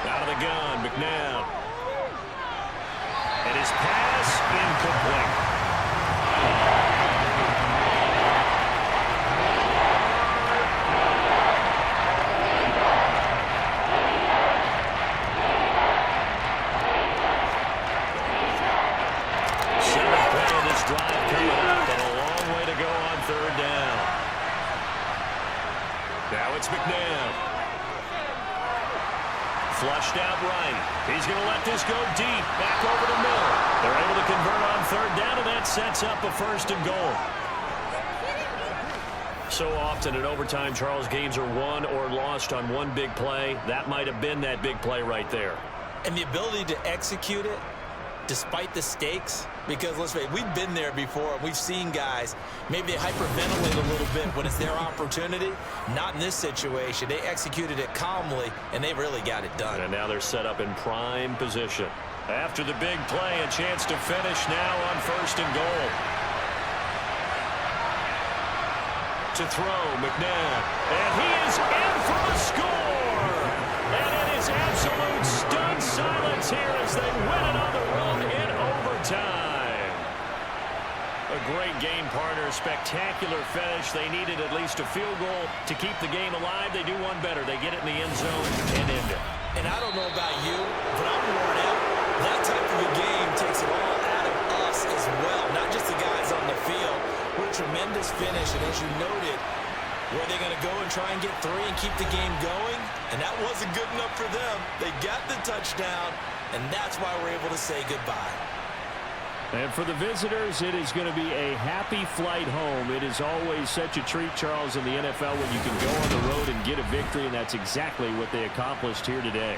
Out of the gun, McNabb. And his pass incomplete. Seventh play of this drive coming up, and a long way to go on 3rd down. Now it's McNabb. Flushed out right. He's going to let this go deep. Back over to Miller. They're able to convert on 3rd down, and that sets up a 1st and goal. So often in overtime, Charles, games are won or lost on one big play. That might have been that big play right there. And the ability to execute it despite the stakes, because let's face it, we've been there before. We've seen guys, maybe they hyperventilate a little bit when it's their opportunity. Not in this situation. They executed it calmly, and they really got it done. And now they're set up in prime position. After the big play, a chance to finish now on 1st and goal. To throw, McNabb. And he is in for the score! And it is absolute stunned silence here as they win it on the road in overtime. A great game, partner. Spectacular finish. They needed at least a field goal to keep the game alive. They do one better. They get it in the end zone and end it. And I don't know about you, but I'm worn out. That type of a game takes it all out of us as well, not just the guys on the field. What a tremendous finish, and as you noted, were they going to go and try and get 3 and keep the game going? And that wasn't good enough for them. They got the touchdown, and that's why we're able to say goodbye. And for the visitors, it is going to be a happy flight home. It is always such a treat, Charles, in the NFL when you can go on the road and get a victory, and that's exactly what they accomplished here today.